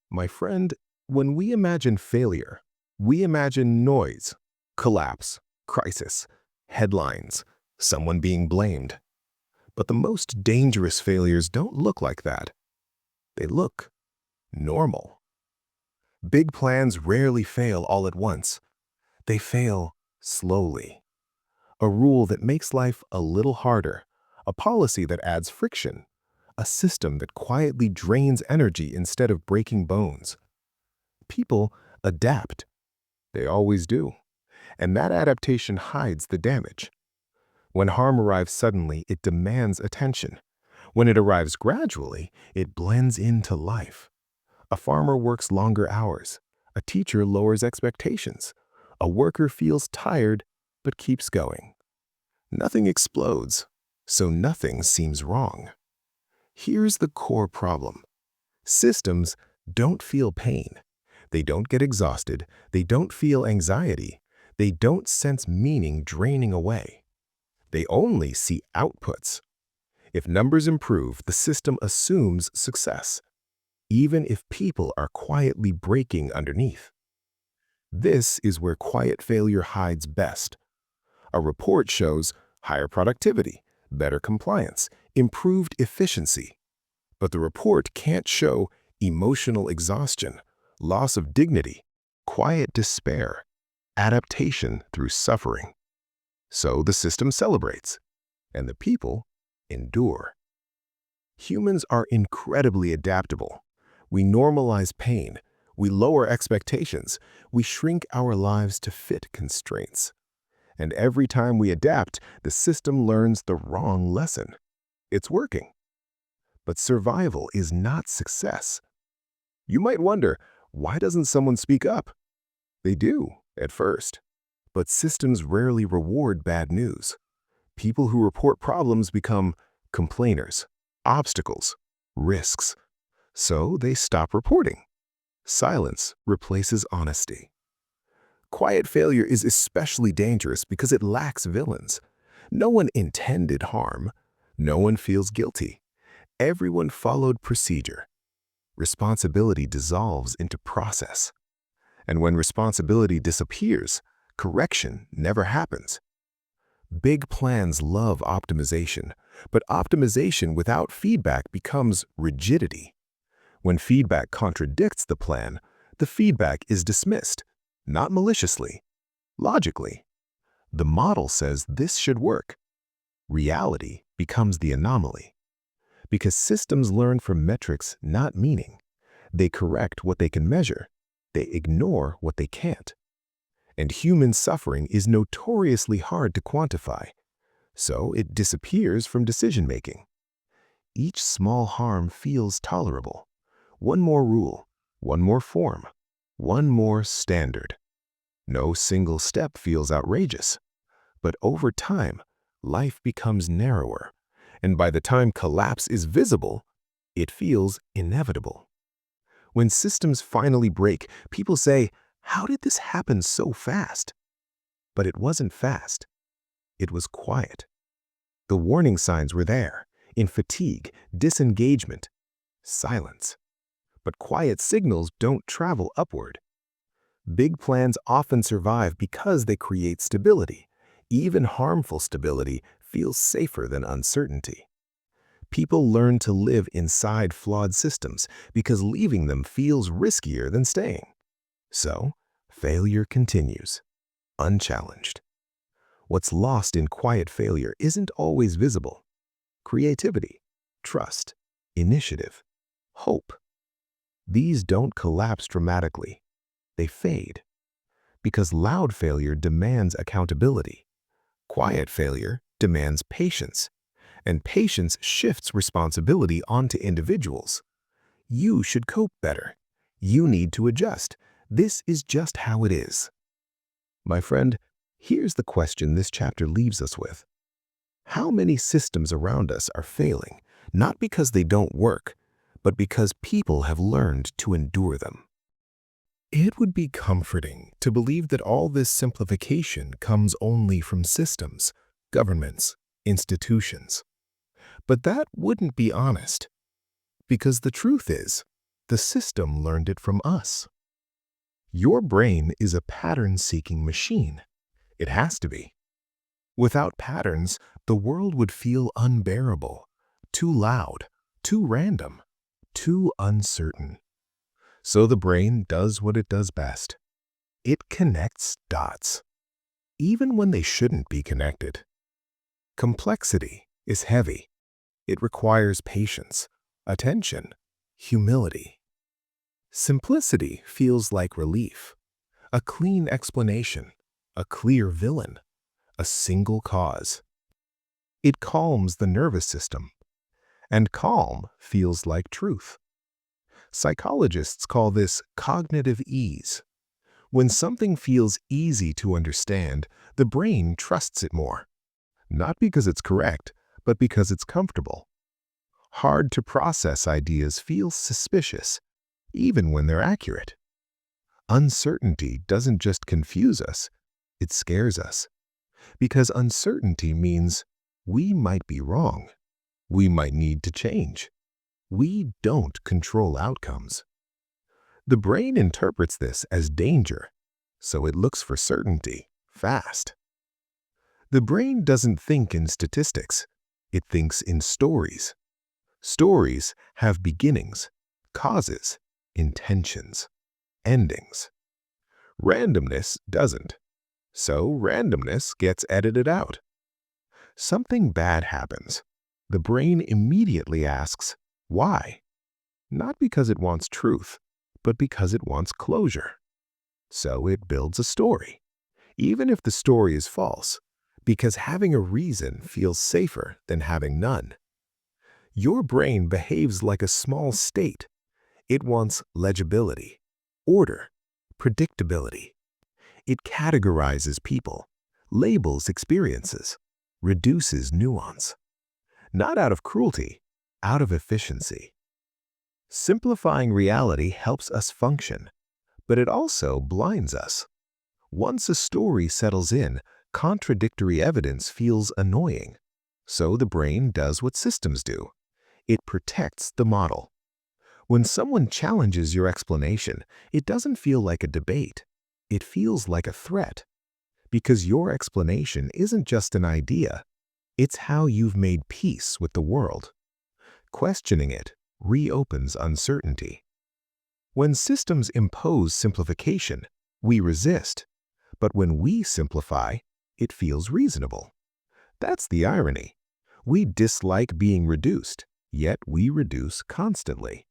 My friend, when we imagine failure, we imagine noise, collapse, crisis, headlines, someone being blamed. But the most dangerous failures don't look like that. They look normal. Big plans rarely fail all at once. They fail slowly. A rule that makes life a little harder, a policy that adds friction, a system that quietly drains energy instead of breaking bones. People adapt. They always do. And that adaptation hides the damage. When harm arrives suddenly, it demands attention. When it arrives gradually, it blends into life. A farmer works longer hours. A teacher lowers expectations. A worker feels tired but keeps going. Nothing explodes, so nothing seems wrong. Here's the core problem. Systems don't feel pain. They don't get exhausted. They don't feel anxiety. They don't sense meaning draining away. They only see outputs. If numbers improve, the system assumes success, even if people are quietly breaking underneath. This is where quiet failure hides best. A report shows higher productivity, better compliance, improved efficiency. But the report can't show emotional exhaustion, loss of dignity, quiet despair, adaptation through suffering. So the system celebrates, and the people endure. Humans are incredibly adaptable. We normalize pain, we lower expectations, we shrink our lives to fit constraints. And every time we adapt, the system learns the wrong lesson. It's working. But survival is not success. You might wonder, why doesn't someone speak up? They do, at first. But systems rarely reward bad news. People who report problems become complainers, obstacles, risks. So they stop reporting. Silence replaces honesty. Quiet failure is especially dangerous because it lacks villains. No one intended harm. No one feels guilty. Everyone followed procedure. Responsibility dissolves into process. And when responsibility disappears, correction never happens. Big plans love optimization, but optimization without feedback becomes rigidity. When feedback contradicts the plan, the feedback is dismissed, not maliciously, logically. The model says this should work. Reality becomes the anomaly. Because systems learn from metrics, not meaning. They correct what they can measure. They ignore what they can't. And human suffering is notoriously hard to quantify, so it disappears from decision-making. Each small harm feels tolerable. One more rule, one more form, one more standard. No single step feels outrageous. But over time, life becomes narrower, and by the time collapse is visible, it feels inevitable. When systems finally break, people say, "How did this happen so fast?" But it wasn't fast. It was quiet. The warning signs were there, in fatigue, disengagement, silence. But quiet signals don't travel upward. Big plans often survive because they create stability. Even harmful stability feels safer than uncertainty. People learn to live inside flawed systems because leaving them feels riskier than staying. So, failure continues, unchallenged. What's lost in quiet failure isn't always visible. Creativity, trust, initiative, hope. These don't collapse dramatically. They fade. Because loud failure demands accountability. Quiet failure demands patience. And patience shifts responsibility onto individuals. You should cope better. You need to adjust. This is just how it is. My friend, here's the question this chapter leaves us with. How many systems around us are failing, not because they don't work, but because people have learned to endure them? It would be comforting to believe that all this simplification comes only from systems, governments, institutions. But that wouldn't be honest, because the truth is, the system learned it from us. Your brain is a pattern-seeking machine. It has to be. Without patterns, the world would feel unbearable, too loud, too random, too uncertain. So the brain does what it does best. It connects dots, even when they shouldn't be connected. Complexity is heavy. It requires patience, attention, humility. Simplicity feels like relief, a clean explanation, a clear villain, a single cause. It calms the nervous system, and calm feels like truth. Psychologists call this cognitive ease. When something feels easy to understand, the brain trusts it more. Not because it's correct, but because it's comfortable. Hard to process ideas feel suspicious, even when they're accurate. Uncertainty doesn't just confuse us, it scares us. Because uncertainty means we might be wrong. we might need to change. We don't control outcomes. The brain interprets this as danger, so it looks for certainty fast. The brain doesn't think in statistics. It thinks in stories. Stories have beginnings, causes, intentions, endings. Randomness doesn't. So randomness gets edited out. Something bad happens. The brain immediately asks, why? Not because it wants truth, but because it wants closure. So it builds a story, even if the story is false, because having a reason feels safer than having none. Your brain behaves like a small state. It wants legibility, order, predictability. It categorizes people, labels experiences, reduces nuance. Not out of cruelty, out of efficiency. Simplifying reality helps us function, but it also blinds us. Once a story settles in, contradictory evidence feels annoying. So the brain does what systems do. It protects the model. When someone challenges your explanation, it doesn't feel like a debate. It feels like a threat. Because your explanation isn't just an idea. It's how you've made peace with the world. Questioning it reopens uncertainty. When systems impose simplification, we resist. But when we simplify, it feels reasonable. That's the irony. We dislike being reduced, yet we reduce constantly.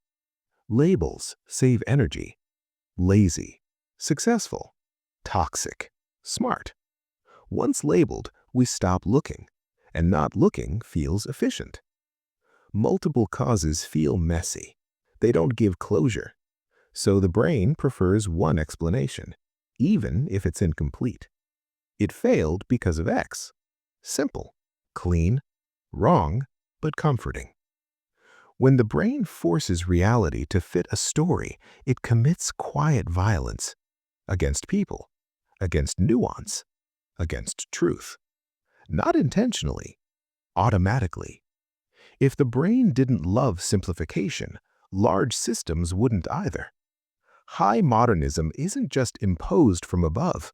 Labels save energy. Lazy, successful, toxic, smart. Once labeled, we stop looking, and not looking feels efficient. Multiple causes feel messy. They don't give closure. So the brain prefers one explanation, even if it's incomplete. It failed because of X. Simple, clean, wrong, but comforting. When the brain forces reality to fit a story, it commits quiet violence against people, against nuance, against truth. Not intentionally, automatically. If the brain didn't love simplification, large systems wouldn't either. High modernism isn't just imposed from above.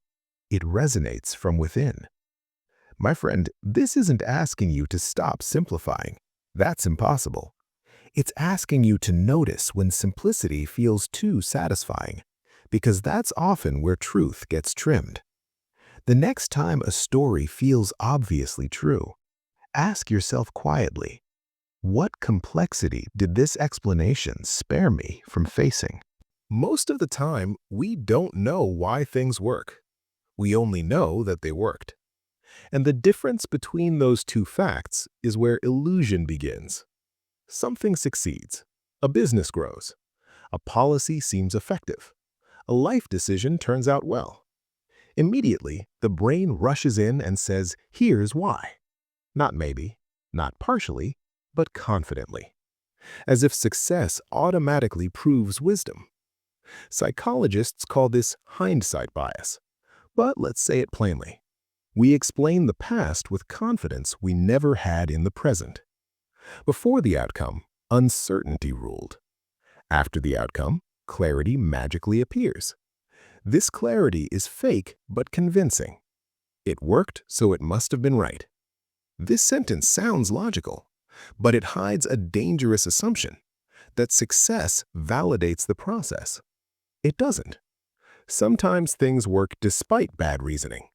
It resonates from within. My friend, this isn't asking you to stop simplifying. That's impossible. It's asking you to notice when simplicity feels too satisfying, because that's often where truth gets trimmed. The next time a story feels obviously true, ask yourself quietly, what complexity did this explanation spare me from facing? Most of the time, we don't know why things work. We only know that they worked. And the difference between those two facts is where illusion begins. Something succeeds. A business grows. A policy seems effective. A life decision turns out well. Immediately, the brain rushes in and says, here's why. Not maybe, not partially, but confidently. As if success automatically proves wisdom. Psychologists call this hindsight bias. But let's say it plainly. We explain the past with confidence we never had in the present. Before the outcome, uncertainty ruled. After the outcome, clarity magically appears. This clarity is fake but convincing. It worked, so it must have been right. This sentence sounds logical, but it hides a dangerous assumption that success validates the process. It doesn't. Sometimes things work despite bad reasoning.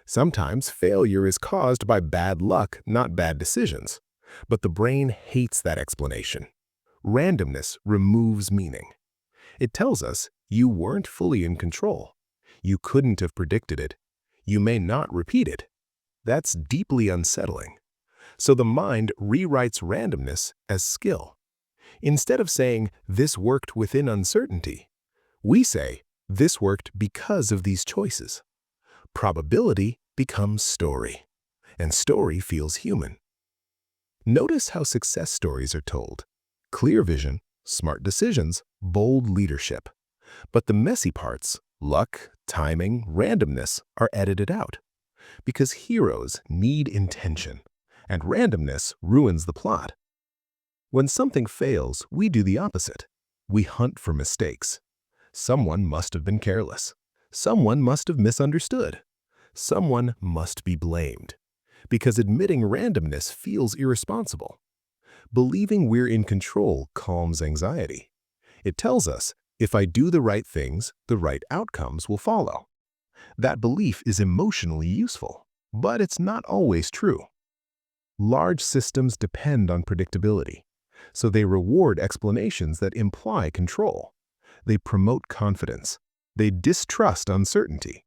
Sometimes failure is caused by bad luck, not bad decisions. But the brain hates that explanation. Randomness removes meaning. It tells us you weren't fully in control. You couldn't have predicted it. You may not repeat it. That's deeply unsettling. So the mind rewrites randomness as skill. Instead of saying, this worked within uncertainty, we say, this worked because of these choices. Probability becomes story, and story feels human. Notice how success stories are told. Clear vision, smart decisions, bold leadership. But the messy parts, luck, timing, randomness, are edited out. Because heroes need intention, and randomness ruins the plot. When something fails, we do the opposite. We hunt for mistakes. Someone must have been careless. Someone must have misunderstood. Someone must be blamed. Because admitting randomness feels irresponsible. Believing we're in control calms anxiety. It tells us, if I do the right things, the right outcomes will follow. That belief is emotionally useful, but it's not always true. Large systems depend on predictability, so they reward explanations that imply control. They promote confidence. They distrust uncertainty.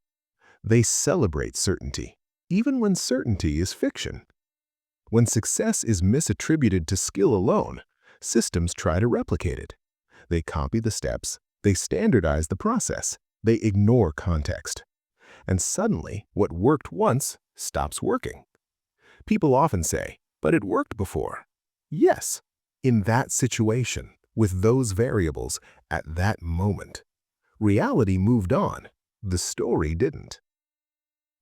They celebrate certainty, even when certainty is fiction. When success is misattributed to skill alone, systems try to replicate it. They copy the steps, they standardize the process, they ignore context. And suddenly, what worked once stops working. People often say, but it worked before. Yes, in that situation, with those variables, at that moment. Reality moved on. The story didn't.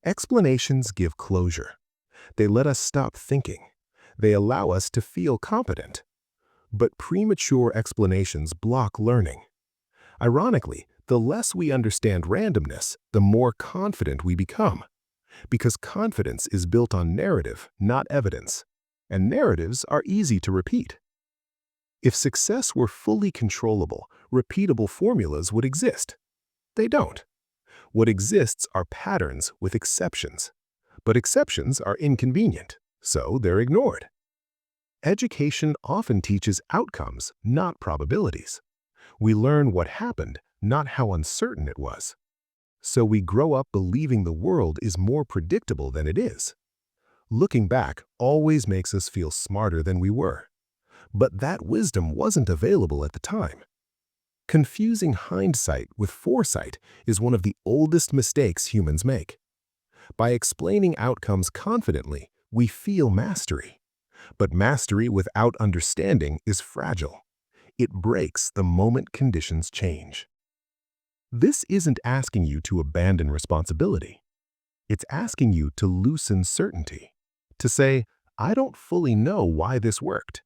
Explanations give closure. They let us stop thinking. They allow us to feel competent. But premature explanations block learning. Ironically, the less we understand randomness, the more confident we become. Because confidence is built on narrative, not evidence. And narratives are easy to repeat. If success were fully controllable, repeatable formulas would exist. They don't. What exists are patterns with exceptions. But exceptions are inconvenient, so they're ignored. Education often teaches outcomes, not probabilities. We learn what happened, not how uncertain it was. So we grow up believing the world is more predictable than it is. Looking back always makes us feel smarter than we were. But that wisdom wasn't available at the time. Confusing hindsight with foresight is one of the oldest mistakes humans make. By explaining outcomes confidently, we feel mastery. But mastery without understanding is fragile. It breaks the moment conditions change. This isn't asking you to abandon responsibility. It's asking you to loosen certainty. To say, I don't fully know why this worked.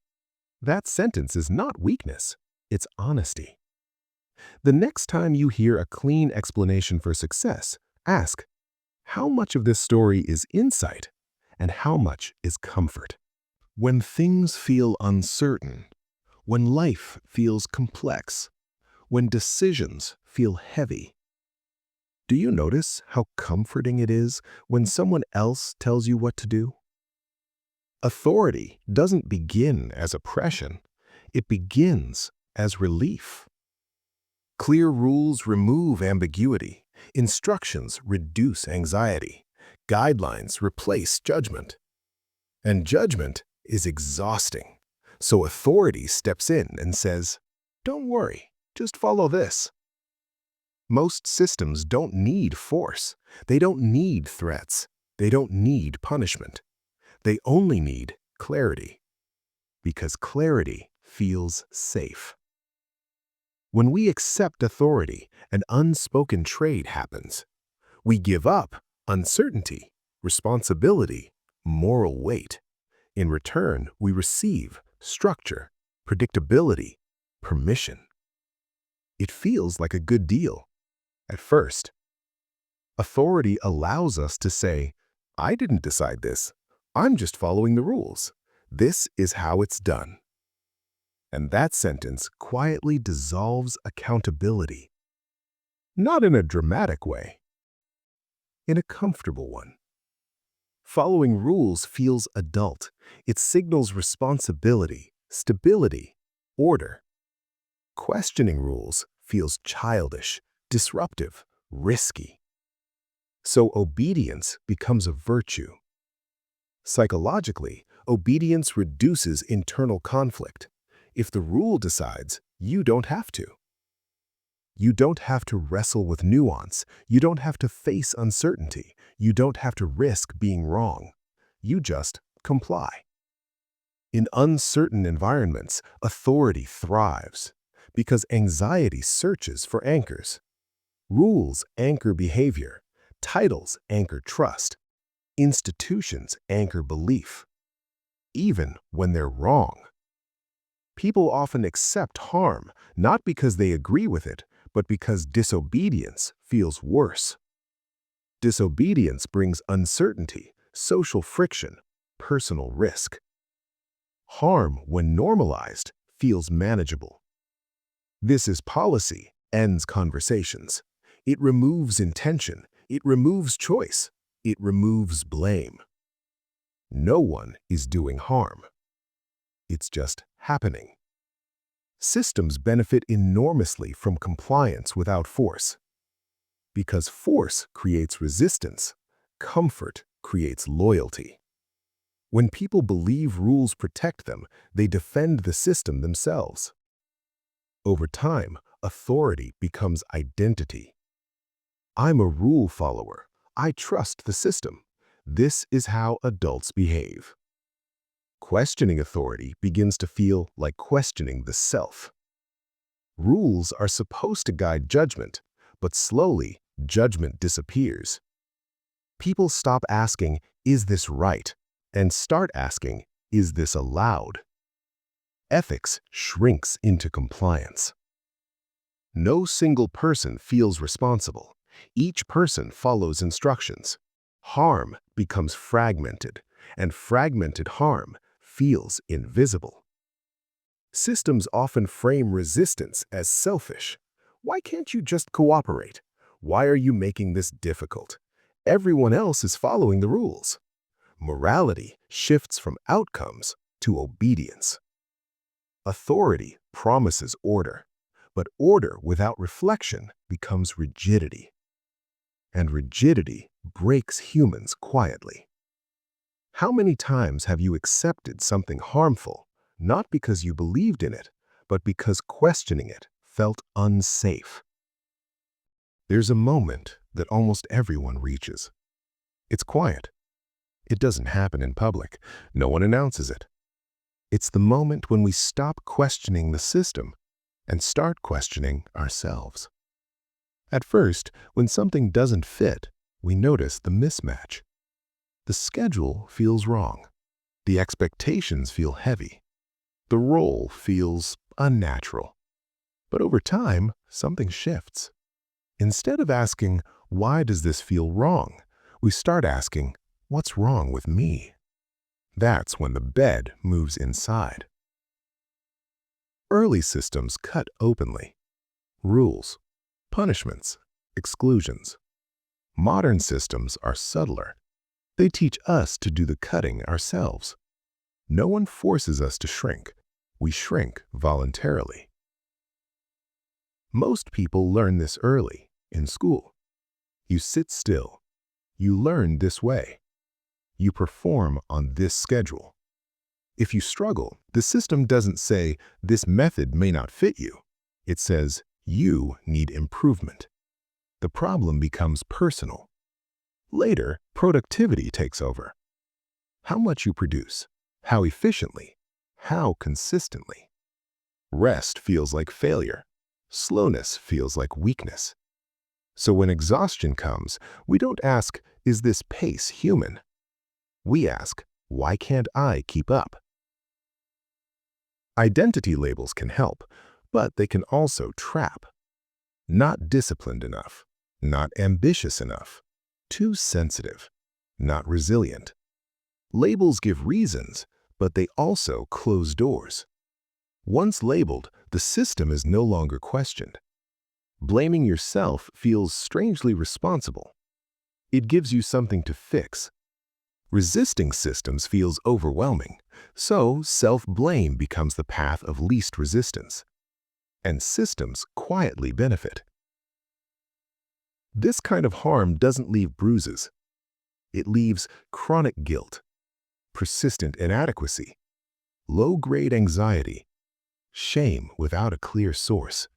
That sentence is not weakness, it's honesty. The next time you hear a clean explanation for success, ask, how much of this story is insight and how much is comfort? When things feel uncertain, when life feels complex, when decisions feel heavy, do you notice how comforting it is when someone else tells you what to do? Authority doesn't begin as oppression, it begins as relief. Clear rules remove ambiguity, instructions reduce anxiety, guidelines replace judgment. And judgment is exhausting, so authority steps in and says, don't worry, just follow this. Most systems don't need force, they don't need threats, they don't need punishment. They only need clarity, because clarity feels safe. When we accept authority, an unspoken trade happens. We give up uncertainty, responsibility, moral weight. In return, we receive structure, predictability, permission. It feels like a good deal. At first, authority allows us to say, I didn't decide this. I'm just following the rules. This is how it's done. And that sentence quietly dissolves accountability. Not in a dramatic way, in a comfortable one. Following rules feels adult. It signals responsibility, stability, order. Questioning rules feels childish, disruptive, risky. So obedience becomes a virtue. Psychologically, obedience reduces internal conflict. If the rule decides, you don't have to. You don't have to wrestle with nuance. You don't have to face uncertainty. You don't have to risk being wrong. You just comply. In uncertain environments, authority thrives because anxiety searches for anchors. Rules anchor behavior. Titles anchor trust. Institutions anchor belief, even when they're wrong. People often accept harm, not because they agree with it, but because disobedience feels worse. Disobedience brings uncertainty, social friction, personal risk. Harm, when normalized, feels manageable. This is policy, ends conversations. It removes intention, it removes choice, it removes blame. No one is doing harm. It's just happening. Systems benefit enormously from compliance without force. Because force creates resistance, comfort creates loyalty. When people believe rules protect them, they defend the system themselves. Over time, authority becomes identity. I'm a rule follower. I trust the system. This is how adults behave. Questioning authority begins to feel like questioning the self. Rules are supposed to guide judgment, but slowly, judgment disappears. People stop asking, "Is this right?" and start asking, "Is this allowed?" Ethics shrinks into compliance. No single person feels responsible. Each person follows instructions. Harm becomes fragmented, and fragmented harm feels invisible. Systems often frame resistance as selfish. Why can't you just cooperate? Why are you making this difficult? Everyone else is following the rules. Morality shifts from outcomes to obedience. Authority promises order, but order without reflection becomes rigidity. And rigidity breaks humans quietly. How many times have you accepted something harmful, not because you believed in it, but because questioning it felt unsafe? There's a moment that almost everyone reaches. It's quiet. It doesn't happen in public. No one announces it. It's the moment when we stop questioning the system and start questioning ourselves. At first, when something doesn't fit, we notice the mismatch. The schedule feels wrong. The expectations feel heavy. The role feels unnatural. But over time, something shifts. Instead of asking, "Why does this feel wrong?" we start asking, "What's wrong with me?" That's when the bed moves inside. Early systems cut openly. Rules, punishments, exclusions. Modern systems are subtler. They teach us to do the cutting ourselves. No one forces us to shrink. We shrink voluntarily. Most people learn this early, in school. You sit still. You learn this way. You perform on this schedule. If you struggle, the system doesn't say, "This method may not fit you." It says, "You need improvement." The problem becomes personal. Later, productivity takes over. How much you produce, how efficiently, how consistently. Rest feels like failure. Slowness feels like weakness. So when exhaustion comes, we don't ask, "Is this pace human?" We ask, "Why can't I keep up?" Identity labels can help, but they can also trap. Not disciplined enough, not ambitious enough, too sensitive, not resilient. Labels give reasons, but they also close doors. Once labeled, the system is no longer questioned. Blaming yourself feels strangely responsible. It gives you something to fix. Resisting systems feels overwhelming, so self-blame becomes the path of least resistance. And systems quietly benefit. This kind of harm doesn't leave bruises. It leaves chronic guilt, persistent inadequacy, low-grade anxiety, shame without a clear source.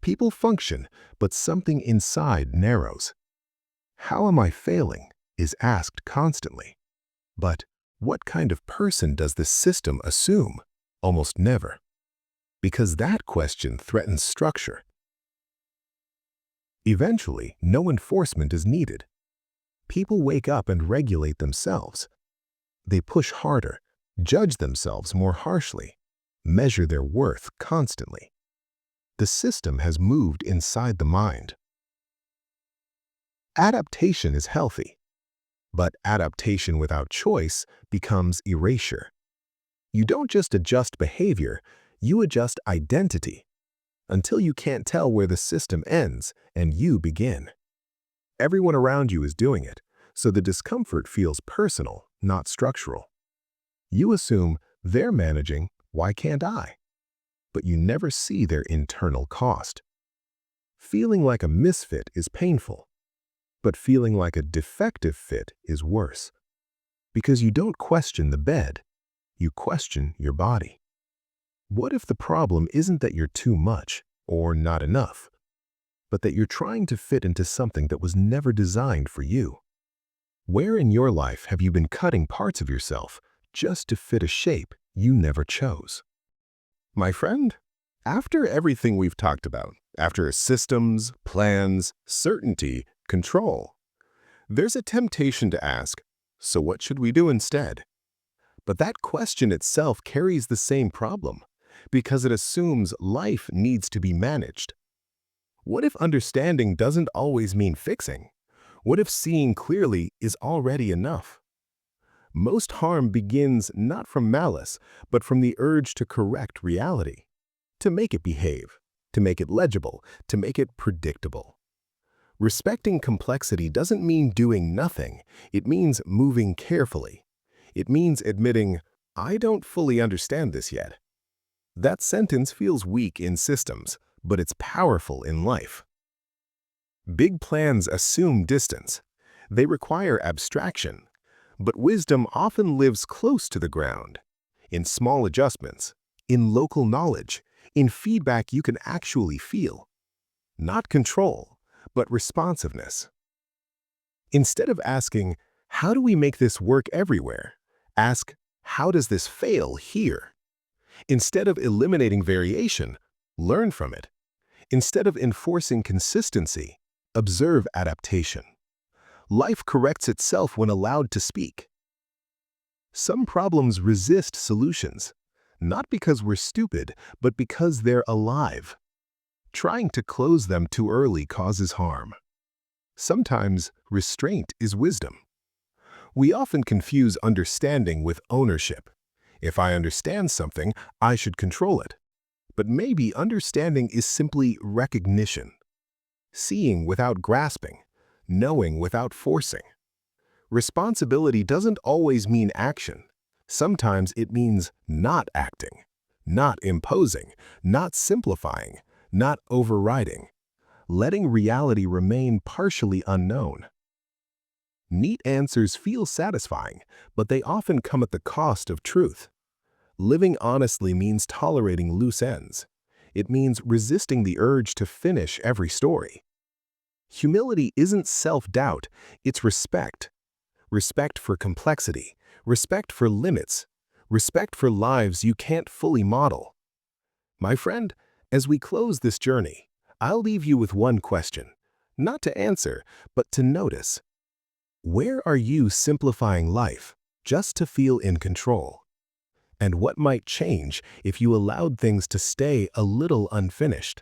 People function, but something inside narrows. "How am I failing?" is asked constantly. But what kind of person does this system assume? Almost never. Because that question threatens structure. Eventually, no enforcement is needed. People wake up and regulate themselves. They push harder, judge themselves more harshly, measure their worth constantly. The system has moved inside the mind. Adaptation is healthy, but adaptation without choice becomes erasure. You don't just adjust behavior, you adjust identity, until you can't tell where the system ends and you begin. Everyone around you is doing it, so the discomfort feels personal, not structural. You assume they're managing, why can't I? But you never see their internal cost. Feeling like a misfit is painful, but feeling like a defective fit is worse. Because you don't question the bed, you question your body. What if the problem isn't that you're too much or not enough, but that you're trying to fit into something that was never designed for you? Where in your life have you been cutting parts of yourself just to fit a shape you never chose? My friend, after everything we've talked about, after systems, plans, certainty, control, there's a temptation to ask, so what should we do instead? But that question itself carries the same problem, because it assumes life needs to be managed. What if understanding doesn't always mean fixing? What if seeing clearly is already enough? Most harm begins not from malice, but from the urge to correct reality, to make it behave, to make it legible, to make it predictable. Respecting complexity doesn't mean doing nothing. It means moving carefully. It means admitting, I don't fully understand this yet. That sentence feels weak in systems, but it's powerful in life. Big plans assume distance. They require abstraction. But wisdom often lives close to the ground, in small adjustments, in local knowledge, in feedback you can actually feel. Not control, but responsiveness. Instead of asking, how do we make this work everywhere? Ask, how does this fail here? Instead of eliminating variation, learn from it. Instead of enforcing consistency, observe adaptation. Life corrects itself when allowed to speak. Some problems resist solutions, not because we're stupid, but because they're alive. Trying to close them too early causes harm. Sometimes restraint is wisdom. We often confuse understanding with ownership. If I understand something, I should control it. But maybe understanding is simply recognition. Seeing without grasping. Knowing without forcing. Responsibility doesn't always mean action. Sometimes it means not acting, not imposing, not simplifying, not overriding, letting reality remain partially unknown. Neat answers feel satisfying, but they often come at the cost of truth. Living honestly means tolerating loose ends. It means resisting the urge to finish every story. Humility isn't self-doubt, it's respect. Respect for complexity, respect for limits, respect for lives you can't fully model. My friend, as we close this journey, I'll leave you with one question, not to answer, but to notice. Where are you simplifying life just to feel in control? And what might change if you allowed things to stay a little unfinished?